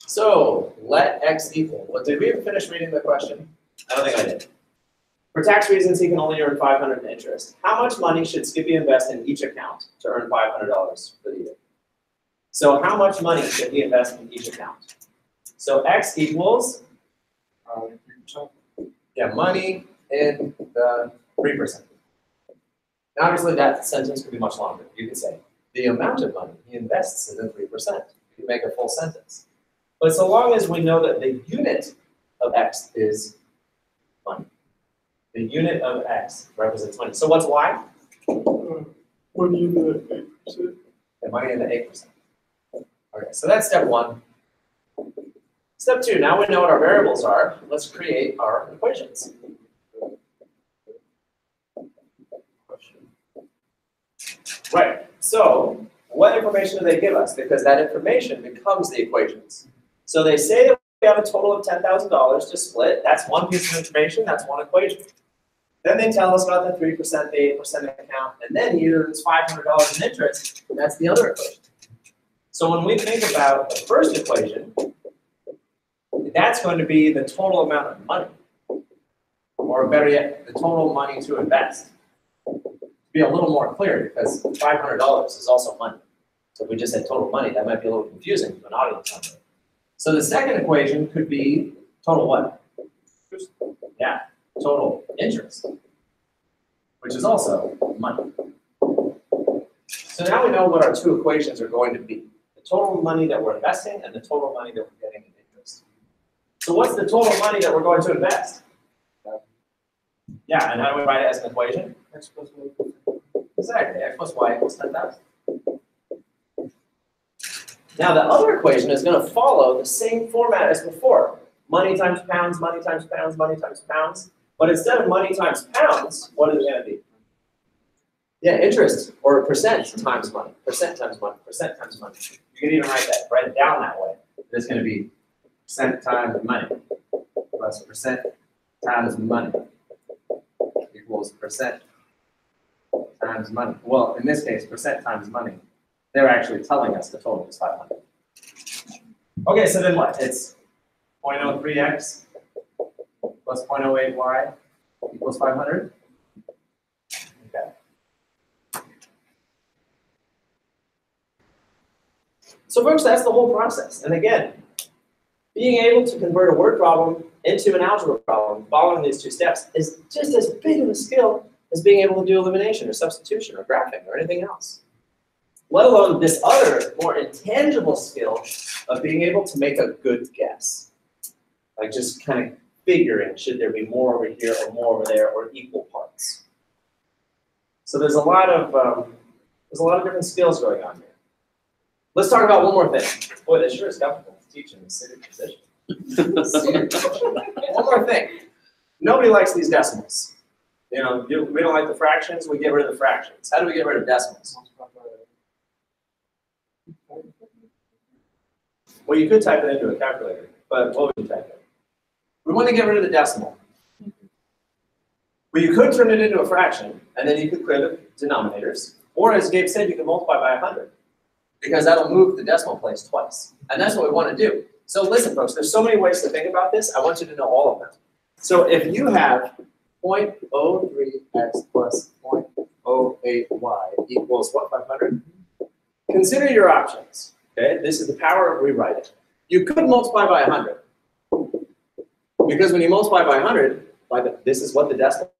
So let x equal. Well, did we ever finish reading the question? I don't think I did. For tax reasons, he can only earn $500 in interest. How much money should Skippy invest in each account to earn $500 for the year? So how much money should he invest in each account? So x equals, yeah, money in the 3%. Now, obviously, that sentence could be much longer. You could say, the amount of money he invests in the 3%. You can make a full sentence. But so long as we know that the unit of x is money. The unit of x represents money. So what's y? Money in the 8%. The money in the 8%. Okay, so that's step one. Step two, now we know what our variables are. Let's create our equations. Right, so what information do they give us? Because that information becomes the equations. So they say that we have a total of $10,000 to split. That's one piece of information, that's one equation. Then they tell us about the 3%, the 8% account, and then he earns $500 in interest, and that's the other equation. So when we think about the first equation, that's going to be the total amount of money, or better yet, the total money to invest. To be a little more clear, because $500 is also money. So if we just said total money, that might be a little confusing to an audience member. So the second equation could be total what? Yeah, total interest, which is also money. So now we know what our two equations are going to be. The total money that we're investing and the total money that we're getting in interest. So what's the total money that we're going to invest? Yeah, and how do we write it as an equation? X plus y. Exactly, x plus y equals 10,000. Now the other equation is going to follow the same format as before. Money times pounds, money times pounds, money times pounds. But instead of money times pounds, what is it going to be? Yeah, interest, or percent times money, percent times money, percent times money. You can even write it down that way. It's going to be percent times money plus percent times money equals percent times money. Well, in this case, percent times money. They're actually telling us the total is 500. Okay, so then what? It's 0.03x plus 0.08y equals 500. Okay. So folks, that's the whole process. And again, being able to convert a word problem into an algebra problem following these two steps is just as big of a skill as being able to do elimination or substitution or graphing or anything else. Let alone this other, more intangible skill of being able to make a good guess. Like just kind of figuring, should there be more over here or more over there or equal parts. So there's a lot of different skills going on here. Let's talk about one more thing. Boy, this sure is comfortable to teach in the seated position. One more thing. Nobody likes these decimals. You know, we don't like the fractions, we get rid of the fractions. How do we get rid of decimals? Well, you could type it into a calculator, but what would you type in? We want to get rid of the decimal. Well, you could turn it into a fraction, and then you could clear the denominators. Or as Gabe said, you can multiply by 100, because that'll move the decimal place twice. And that's what we want to do. So listen, folks, there's so many ways to think about this. I want you to know all of them. So if you have 0.03x plus 0.08y equals what, 500? Consider your options. Okay, this is the power of rewriting. You could multiply by 100. Because when you multiply by 100, this is what the decimal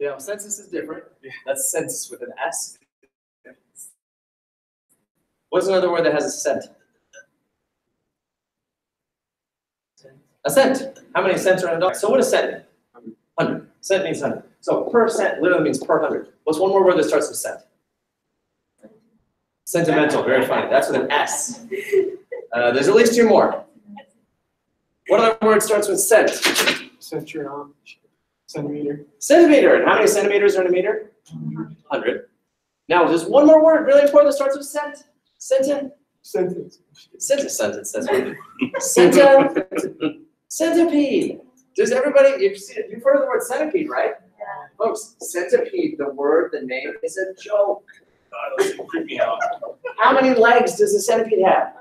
You know, census is different. That's census with an S. What's another word that has a cent? A cent. How many cents are in a dollar? So what does cent mean? 100. Cent means 100. So per cent literally means per 100. What's one more word that starts with cent? Sentimental. Very funny. That's with an S. There's at least two more. What other word starts with cent? Centurion. Centimeter. Centimeter. And how many centimeters are in a meter? 100. Now, there's one more word really important that starts with cent. Sentence. Sentence. Sentence. That's what it is. Centipede. Does everybody, you've heard of the word centipede, right? Yeah. Folks, centipede, the word, the name is a joke. That freak me out. How many legs does a centipede have?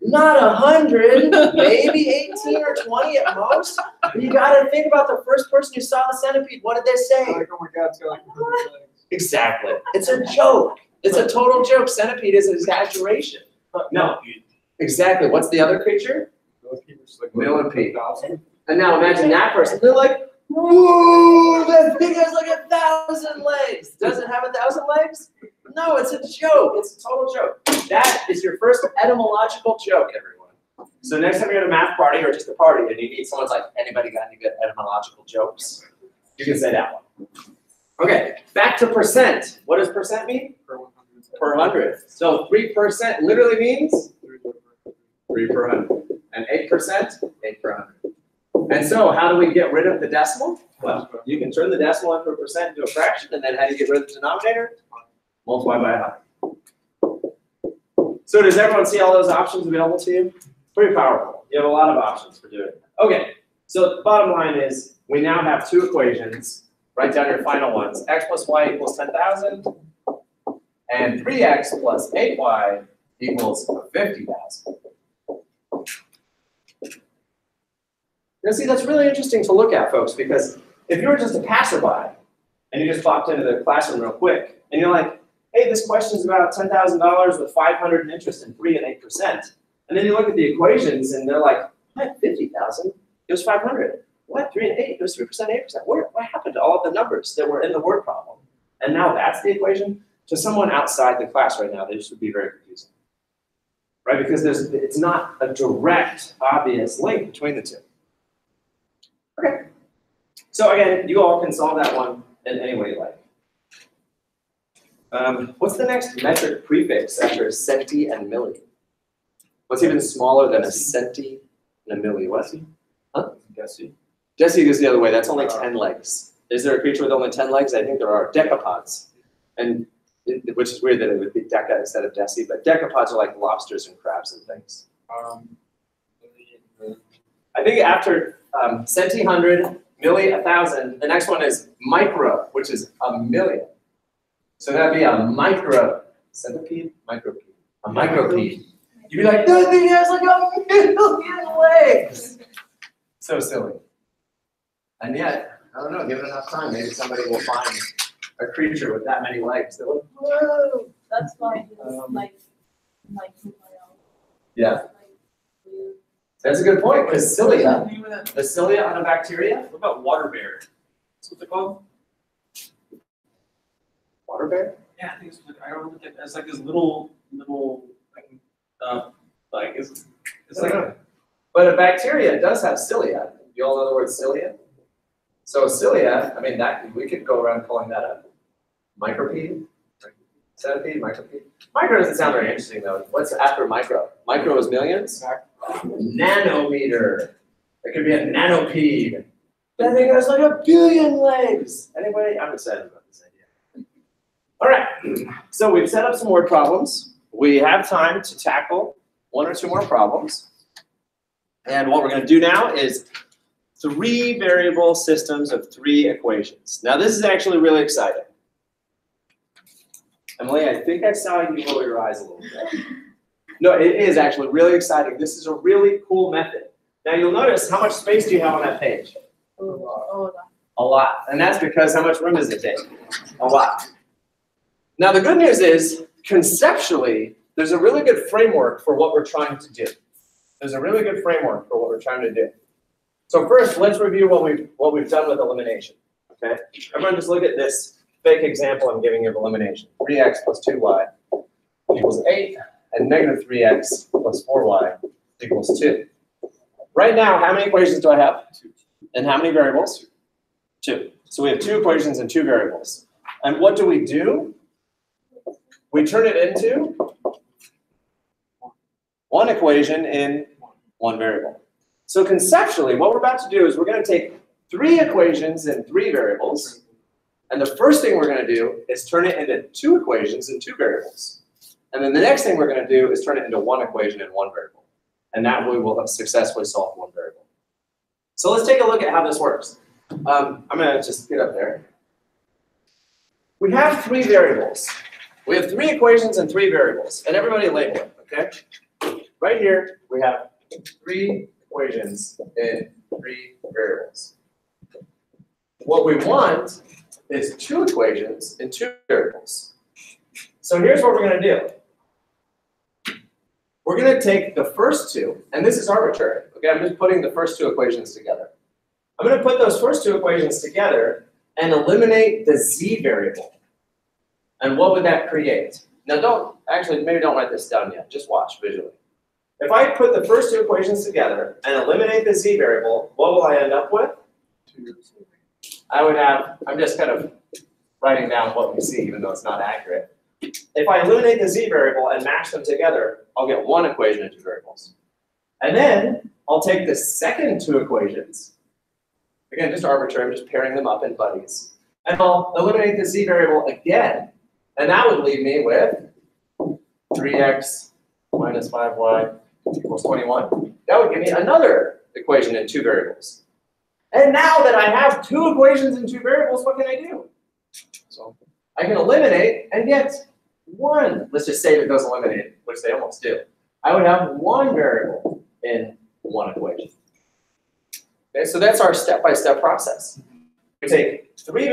Not 100, maybe 18 or 20 at most. You gotta think about the first person who saw the centipede. What did they say? Like, oh my God, it's got like 100 legs. Exactly. It's a joke. It's a total joke. Centipede is an exaggeration. No. Exactly. What's the other creature? Millipede. And now imagine that person. They're like, whoa, that thing has like 1,000 legs. Does it have 1,000 legs? No, it's a joke. It's a total joke. That is your first etymological joke, everyone. So next time you're at a math party or just a party and you need someone's like, anybody got any good etymological jokes? You can say that one. Okay, back to percent. What does percent mean? Per 100. So 3% literally means 3 per 100. And 8%, 8 per 100. And so how do we get rid of the decimal? Well, you can turn the decimal into a percent into a fraction, and then how do you get rid of the denominator? Multiply by 100. So does everyone see all those options available to you? Pretty powerful. You have a lot of options for doing it. Okay, so the bottom line is we now have two equations. Write down your final ones. X plus y equals 10,000, and 3x plus 8y equals 50,000. Now see, that's really interesting to look at, folks, because if you were just a passerby, and you just popped into the classroom real quick, and you're like, hey, this question's about $10,000 with 500 in interest and 3 and 8%. And then you look at the equations, and they're like, what, 50,000? It was 500. What, 3 and 8? It was 3%, 8%. What happened to all of the numbers that were in the word problem? And now that's the equation? To someone outside the class right now, this would be very confusing. Right, because it's not a direct, obvious link between the two. Okay. So again, you all can solve that one in any way you like. What's the next metric prefix after centi and milli? What's even smaller than a centi and a milli? What? Huh? Deci. Deci goes the other way. That's only 10 legs. Is there a creature with only 10 legs? I think there are decapods. And which is weird that it would be deca instead of deci, but decapods are like lobsters and crabs and things. I think after centi, 100, milli, 1,000, the next one is micro, which is a million. So that'd be a micro centipede, micropede, a micropede. You'd be like, that thing has like 1,000,000 legs. So silly. And yet, I don't know, give it enough time, maybe somebody will find a creature with that many legs. They're like, whoa. That's why it's like Yeah. That's a good point, because cilia, the cilia on a bacteria. What about water bear? That's what they're called? Water bear? Yeah, I think it's like, I don't know, it's like this little, like, it's like, But a bacteria does have cilia. You all know the word cilia? So cilia, I mean, that we could go around calling that a micropede. Centipede, micropede. Micro doesn't sound very interesting though. What's after micro? Micro is millions? Nanometer. It could be a nanopede. That thing has like 1 billion legs. Anybody? I'm excited about this idea. All right, so we've set up some word problems. We have time to tackle 1 or 2 more problems. And what we're going to do now is 3 variable systems of 3 equations. Now this is actually really exciting. Emily, I think I saw you roll your eyes a little bit. No, it is actually really exciting. This is a really cool method. Now you'll notice how much space do you have on that page? A lot. And that's because how much room does it take? A lot. Now the good news is, conceptually, there's a really good framework for what we're trying to do. There's a really good framework for what we're trying to do. So first, let's review what we've done with elimination. Okay? Everyone just look at this fake example I'm giving you of elimination. 3x plus 2y equals 8, and negative 3x plus 4y equals 2. Right now, how many equations do I have? 2. And how many variables? 2. So we have 2 equations and 2 variables. And what do? We turn it into one equation in one variable. So conceptually, what we're about to do is we're going to take 3 equations and 3 variables, and the first thing we're going to do is turn it into 2 equations and 2 variables. And then the next thing we're going to do is turn it into 1 equation and 1 variable. And that way we'll have successfully solved 1 variable. So let's take a look at how this works. I'm going to just get up there. We have 3 variables. We have 3 equations and 3 variables. And everybody label it, okay? Right here, we have 3 equations and 3 variables. What we want is 2 equations and 2 variables. So here's what we're going to do. We're going to take the first 2, and this is arbitrary. Okay, I'm just putting the first 2 equations together. I'm going to put those first 2 equations together and eliminate the z variable. And what would that create? Now maybe don't write this down yet. Just watch visually. If I put the first 2 equations together and eliminate the z variable, what will I end up with? I would have, I'm just kind of writing down what we see, even though it's not accurate. If I eliminate the z variable and mash them together, I'll get 1 equation and 2 variables. And then I'll take the second 2 equations. Again, just arbitrary, I'm just pairing them up in buddies. And I'll eliminate the z variable again. And that would leave me with 3x minus 5y equals 21. That would give me another equation and 2 variables. And now that I have 2 equations and 2 variables, what can I do? So I can eliminate and get 1. Let's just say that those eliminated, which they almost do. I would have 1 variable in 1 equation. Okay, so that's our step-by-step process. We take 3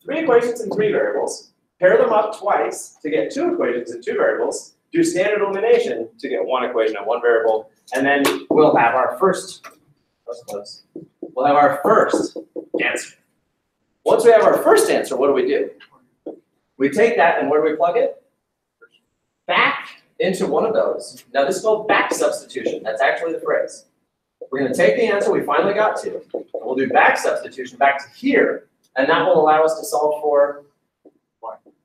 equations and 3 variables, pair them up twice to get 2 equations and 2 variables, do standard elimination to get 1 equation and 1 variable, and then we'll have our first, we'll have our first answer. Once we have our first answer, what do? We take that and where do we plug it? Back into one of those. Now this is called back substitution. That's actually the phrase. We're going to take the answer we finally got to, and we'll do back substitution back to here, and that will allow us to solve for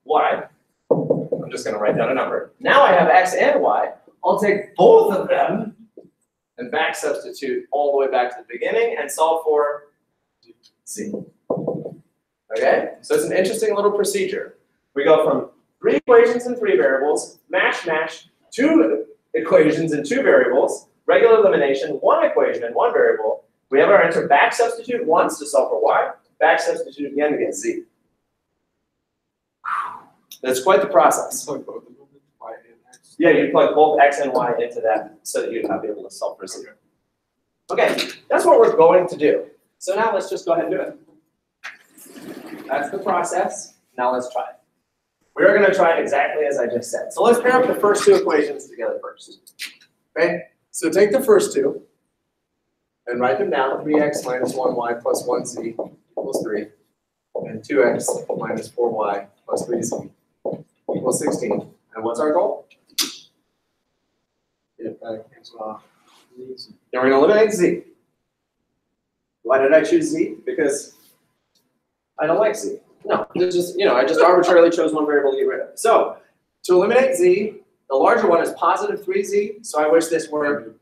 y. I'm just going to write down a number. Now I have x and y. I'll take both of them and back substitute all the way back to the beginning and solve for z. Okay? So it's an interesting little procedure. We go from 3 equations and 3 variables, mash, 2 equations and 2 variables, regular elimination, 1 equation and 1 variable. We have our answer back substitute once to solve for y, back substitute again to get z. That's quite the process. Yeah, you plug both x and y into that so that you'd be able to solve for z. Okay, that's what we're going to do. So now let's just go ahead and do it. That's the process. Now let's try it. We're going to try it exactly as I just said. So let's pair up the first 2 equations together first. Okay? So take the first 2 and write them down. 3x minus 1y plus 1z equals 3. And 2x minus 4y plus 3z equals 16. And what's our goal? Then we're going to eliminate z. Why did I choose z? Because I don't like z. No, it's just, I just arbitrarily chose one variable to get rid of. So to eliminate z, the larger one is positive 3z, so I wish this were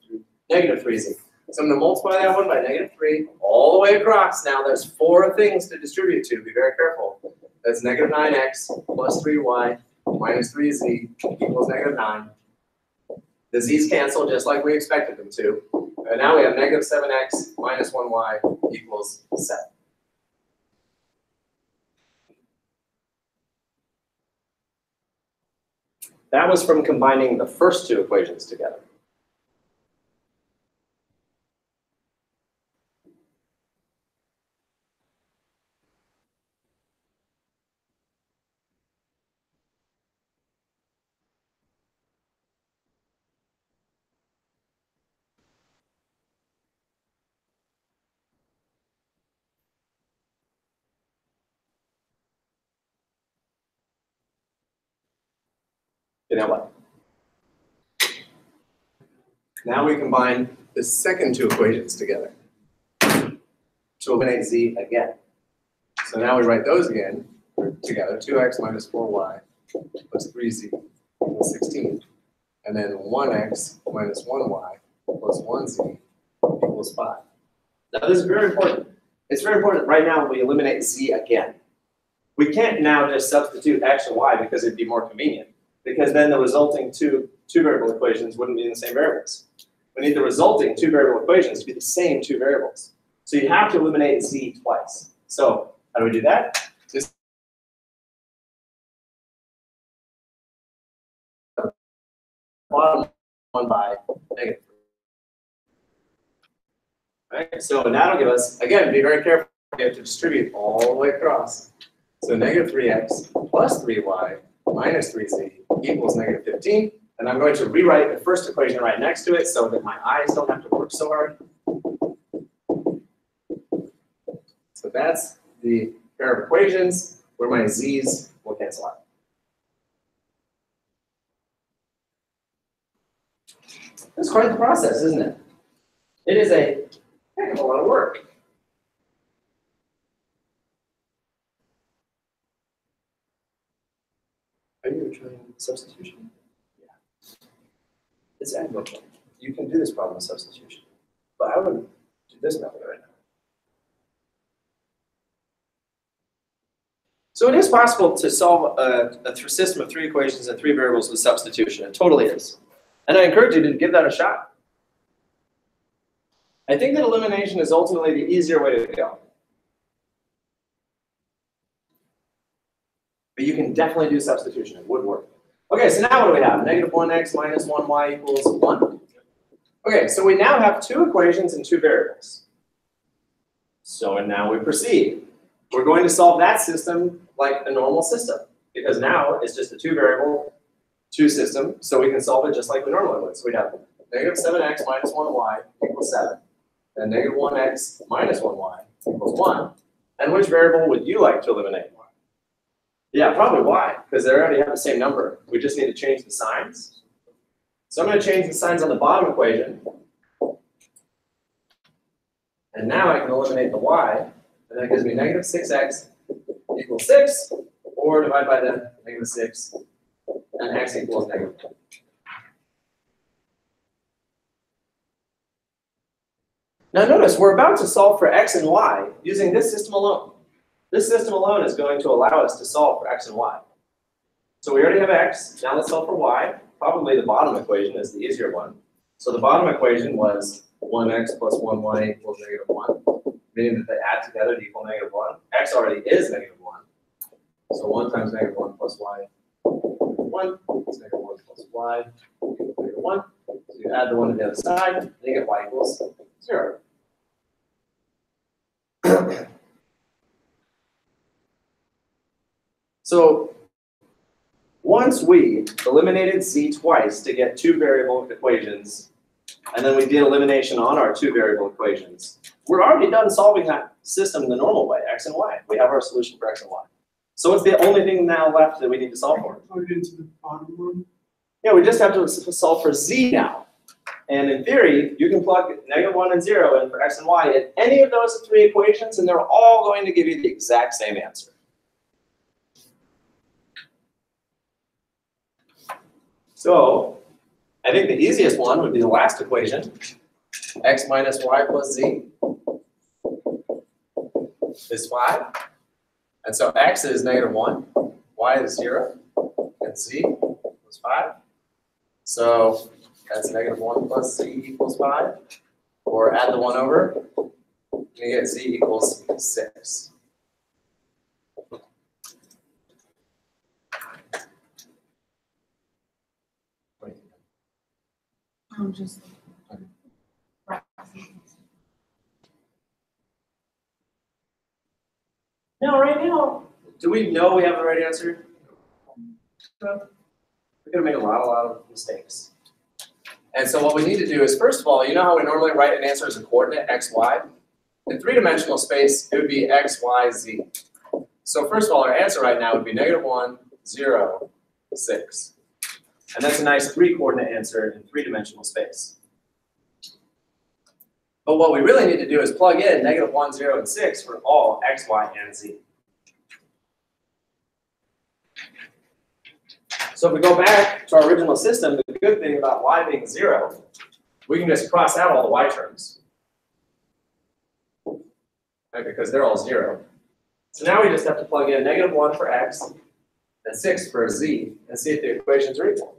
negative 3z. So I'm going to multiply that one by negative 3 all the way across. Now there's 4 things to distribute to. Be very careful. That's negative 9x plus 3y minus 3z equals negative 9. The z's cancel just like we expected them to. And now we have negative 7x minus 1y equals 7. That was from combining the first 2 equations together. Okay, now what? Now we combine the second two equations together to eliminate z again. So now we write those again together, 2x minus 4y plus 3z equals 16. And then 1x minus 1y plus 1z equals 5. Now this is very important. It's very important right now we eliminate z again. We can't now just substitute x and y because it'd be more convenient, because then the resulting two variable equations wouldn't be in the same variables. We need the resulting two variable equations to be the same two variables. So you have to eliminate z twice. So how do we do that? Just bottom one by negative 3. Right? So that'll give us, again, be very careful. We have to distribute all the way across. So negative 3x plus 3y minus 3z equals negative 15. And I'm going to rewrite the first equation right next to it so that my eyes don't have to work so hard. So that's the pair of equations where my z's will cancel out. It's quite the process, isn't it? It is a heck of a lot of work. Are you trying substitution? Yeah. It's admirable. You can do this problem with substitution. But I wouldn't do this method right now. So it is possible to solve a system of 3 equations and 3 variables with substitution. It totally is. And I encourage you to give that a shot. I think that elimination is ultimately the easier way to go. But you can definitely do substitution. It would work. Okay, so now what do we have? Negative 1x minus 1y equals 1. Okay, so we now have 2 equations and 2 variables. So now we proceed. We're going to solve that system like a normal system, because now it's just a 2-variable, 2 system, so we can solve it just like we normally would. So we have negative 7x minus 1y equals 7, and negative 1x minus 1y equals 1. And which variable would you like to eliminate? Yeah, probably y, because they already have the same number. We just need to change the signs. So I'm going to change the signs on the bottom equation. And now I can eliminate the y, and that gives me negative 6x equals 6, or divide by the negative 6, and x equals negative 2. Now notice, we're about to solve for x and y using this system alone. This system alone is going to allow us to solve for x and y. So we already have x, now let's solve for y. Probably the bottom equation is the easier one. So the bottom equation was 1x plus 1y equals negative 1, meaning that they add together to equal negative 1. X already is negative 1. So 1 times negative 1 plus y equals 1. It's negative 1 plus y equals negative 1. So you add the 1 to the other side, and you get y equals 0. So once we eliminated z twice to get 2 variable equations, and then we did elimination on our 2 variable equations, we're already done solving that system the normal way, x and y. We have our solution for x and y. So what's the only thing now left that we need to solve for? Plug it into the bottom one. Yeah, we just have to solve for z now. And in theory, you can plug negative 1 and 0 in for x and y in any of those 3 equations, and they're all going to give you the exact same answer. So I think the easiest one would be the last equation, x minus y plus z is 5. And so x is negative 1, y is 0, and z is 5. So that's negative 1 plus z equals 5. Or add the 1 over, and you get z equals 6. I'm just. No, right now, do we know we have the right answer? No. We're going to make a lot of mistakes. And so what we need to do is, first of all, you know how we normally write an answer as a coordinate, x, y? In 3-dimensional space, it would be x, y, z. So first of all, our answer right now would be negative 1, 0, 6. And that's a nice 3-coordinate answer in 3-dimensional space. But what we really need to do is plug in -1, 0, and 6 for all x, y, and z. So if we go back to our original system, the good thing about y being 0, we can just cross out all the y terms. Right, because they're all 0. So now we just have to plug in -1 for x and 6 for z and see if the equations are equal.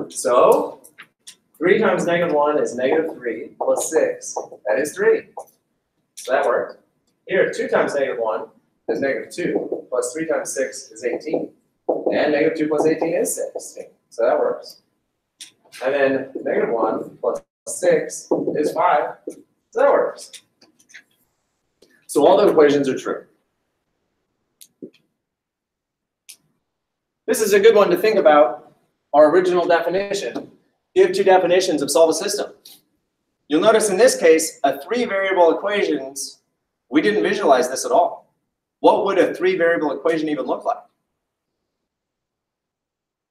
So 3 times -1 is -3 plus 6. That is 3. So that worked. Here, 2 times -1 is -2 plus 3 times 6 is 18. And -2 plus 18 is 16. So that works. And then -1 plus 6 is 5. So that works. So all the equations are true. This is a good one to think about our original definition. Give 2 definitions of solve a system. You'll notice in this case, a 3-variable equations, we didn't visualize this at all. What would a 3-variable equation even look like?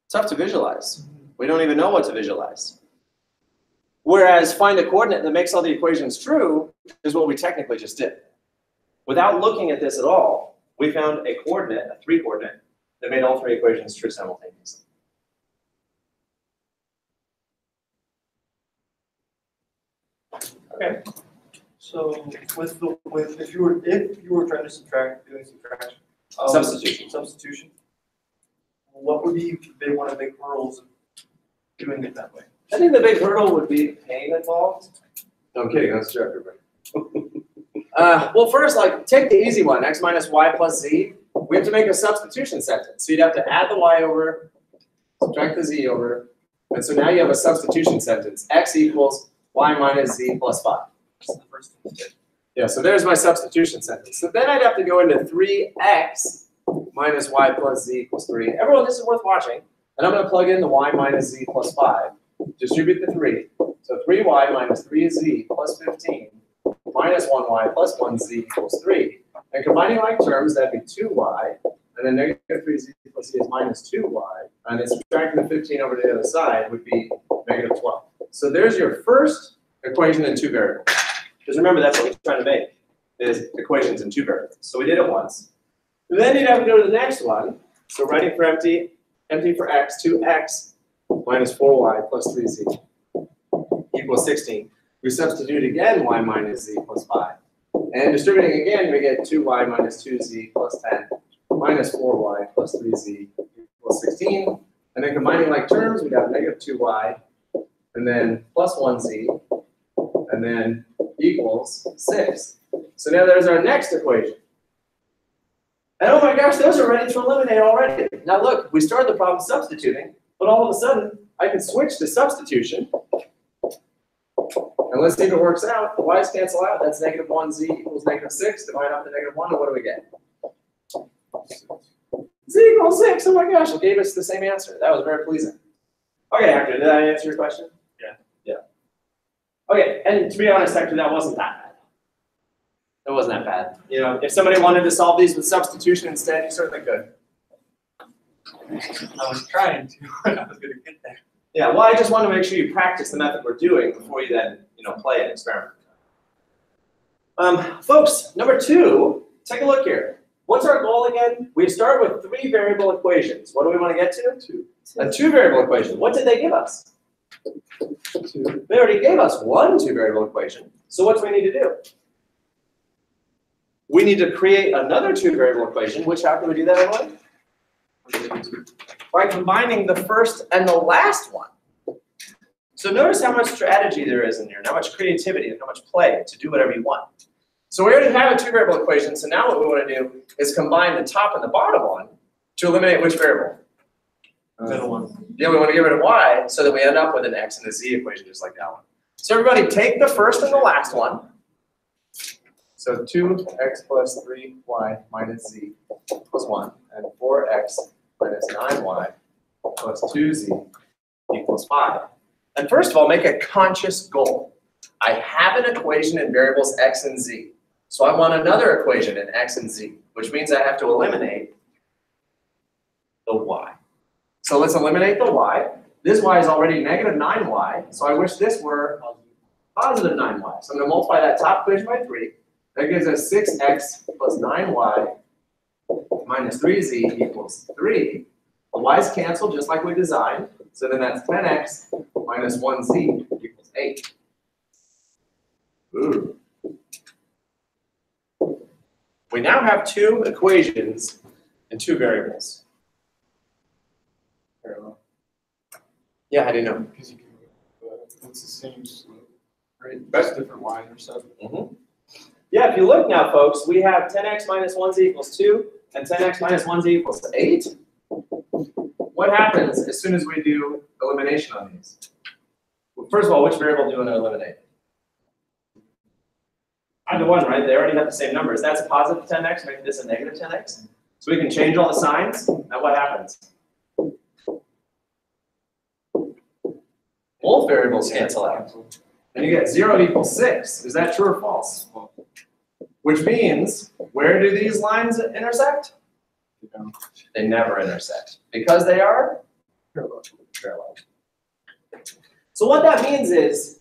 Tough to visualize. We don't even know what to visualize. Whereas find a coordinate that makes all the equations true is what we technically just did. Without looking at this at all, we found a coordinate, a 3-coordinate, that made all 3 equations true simultaneously. Okay. So if you were trying to doing subtraction. Substitution. What would be one of the big hurdles of doing it that way? I think the big hurdle would be pain involved. No, I'm kidding. That's true, everybody. Well, first, like, take the easy one, x minus y plus z. We have to make a substitution sentence. So you'd have to add the y over, subtract the z over, and so now you have a substitution sentence. X equals y minus z plus 5. That's the first thing to do. Yeah, so there's my substitution sentence. So then I'd have to go into 3x minus y plus z equals 3. Everyone, this is worth watching. And I'm going to plug in the y minus z plus 5. Distribute the 3. So 3y minus 3z plus 15 minus 1y plus 1z equals 3. And combining like terms, that'd be 2y. And then negative 3z plus z is minus 2y. And then subtracting the 15 over to the other side would be negative 12. So there's your first equation in 2 variables. Because remember, that's what we're trying to make, is equations in 2 variables. So we did it once. Then you'd have to go to the next one. So writing for empty for x, 2x minus 4y plus 3z equals 16. We substitute again y minus z plus 5. And distributing again, we get 2y minus 2z plus 10 minus 4y plus 3z equals 16. And then combining like terms, we'd have negative 2y, and then plus 1z, and then equals 6. So now there's our next equation. And oh my gosh, those are ready to eliminate already. Now look, we started the problem substituting, but all of a sudden, I can switch to substitution. And let's see if it works out. The y's cancel out. That's negative 1z equals negative 6. Divide out the negative 1, and what do we get? Z equals 6. Oh my gosh, it gave us the same answer. That was very pleasing. Okay, Hector, did I answer your question? Yeah. Yeah. Okay, and to be honest, Hector, that wasn't that bad. It wasn't that bad. You know, if somebody wanted to solve these with substitution instead, you certainly could. I was trying to. I was going to get there. Yeah, well, I just want to make sure you practice the method we're doing before you then, play an experiment. Folks, number 2, take a look here. What's our goal again? We start with 3-variable equations. What do we want to get to? 2. A 2-variable equation. What did they give us? 2. They already gave us one 2-variable equation. So what do we need to do? We need to create another 2-variable equation. How can we do that, everyone? By combining the first and the last one. So notice how much strategy there is in here, and how much creativity and how much play to do whatever you want. So we already have a 2-variable equation, so now what we want to do is combine the top and the bottom one to eliminate which variable? Middle one. Yeah, we want to get rid of y so that we end up with an x and a z equation just like that one. So everybody take the first and the last one. So 2x plus 3y minus z plus 1, and 4x minus 9y plus 2z equals 5. And first of all, make a conscious goal. I have an equation in variables x and z. So I want another equation in x and z, which means I have to eliminate the y. So let's eliminate the y. This y is already negative 9y, so I wish this were positive 9y. So I'm going to multiply that top equation by 3. That gives us 6x plus 9y minus 3z equals 3. The y's cancel just like we designed. So then that's 10x minus 1z equals 8. Ooh. We now have two equations and two variables. Parallel. Yeah, how do you know? Because you can, it's the same slope, right? That's different y intercept. Yeah, if you look now, folks, we have 10x minus 1z equals 2 and 10x minus 1z equals 8. What happens as soon as we do elimination on these? Well, first of all, which variable do you want to eliminate? Either one, right? They already have the same numbers. That's a positive 10x, make this a negative 10x. So we can change all the signs, and what happens? Both variables cancel out. And you get 0 equals 6. Is that true or false? Which means, where do these lines intersect? They never intersect. Because they are parallel. So what that means is,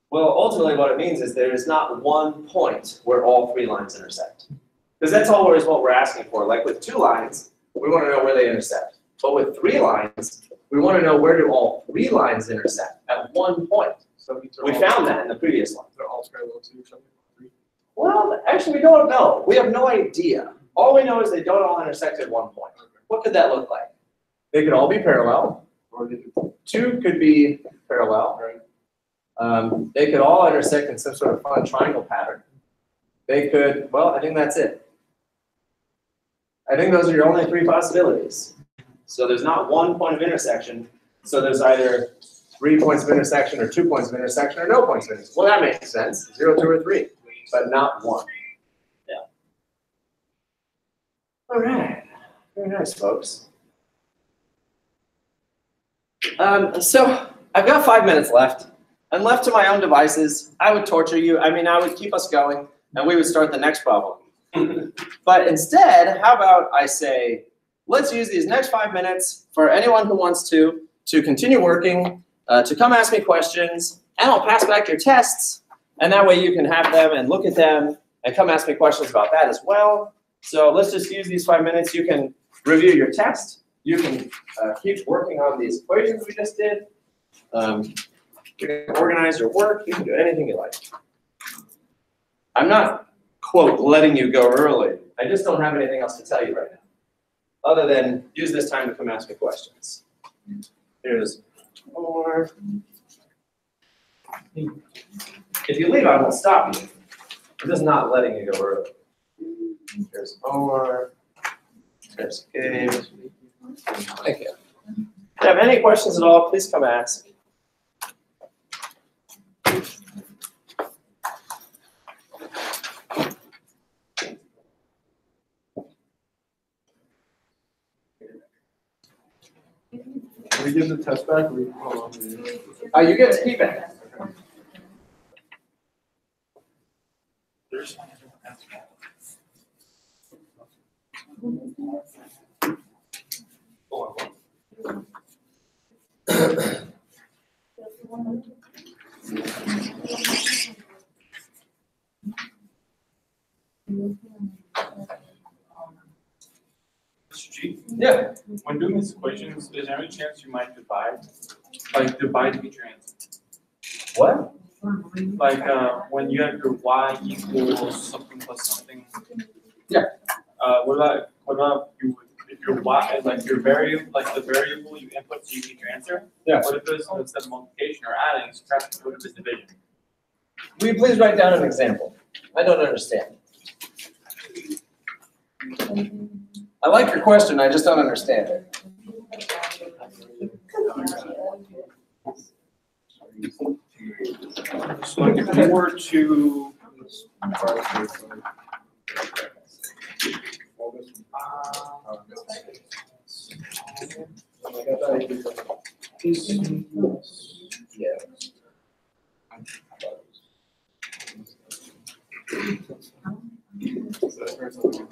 well, ultimately what it means is there is not one point where all three lines intersect. Because that's always what we're asking for. Like with 2 lines, we want to know where they intersect. But with 3 lines, we want to know where do all 3 lines intersect at one point. So We found that in the previous one. They're all parallel to each other. Well, actually, we don't know. We have no idea. All we know is they don't all intersect at one point. What could that look like? They could all be parallel. Or they could, 2 could be parallel. right? They could all intersect in some sort of fun triangle pattern. They could, well, I think that's it. I think those are your only 3 possibilities. So there's not one point of intersection. So there's either 3 points of intersection or 2 points of intersection or no points of intersection. Well, that makes sense. 0, 2, or 3, but not 1. Yeah. All right. Very nice, folks. So I've got 5 minutes left. And left to my own devices, I would torture you. I mean, I would keep us going, and we would start the next problem. But instead, how about I say, let's use these next 5 minutes for anyone who wants to continue working, to come ask me questions, and I'll pass back your tests, and that way you can have them and look at them and come ask me questions about that as well. So let's just use these 5 minutes. You can review your test. You can keep working on these equations we just did. You can organize your work. You can do anything you like. I'm not, quote, letting you go early. I just don't have anything else to tell you right now, other than use this time to come ask me questions. Here's more. If you leave, I won't stop you. I'm just not letting you go early. Here's more. There's Gabe. Thank you. If you have any questions at all, please come ask. We give the test back. We, hold on. You get to keep it. Mr. G, Yeah. when doing these equations, is there any chance you might divide? Like divide each answer? What? Like when you have your y equals something plus something. Yeah. What about you if your y like your variable like the variable you input to get your answer? Yeah. What if it's instead of multiplication or adding, subtraction, what if it's division? Will you please write down an example? I don't understand. I like your question, I just don't understand it. So like if you were to Um,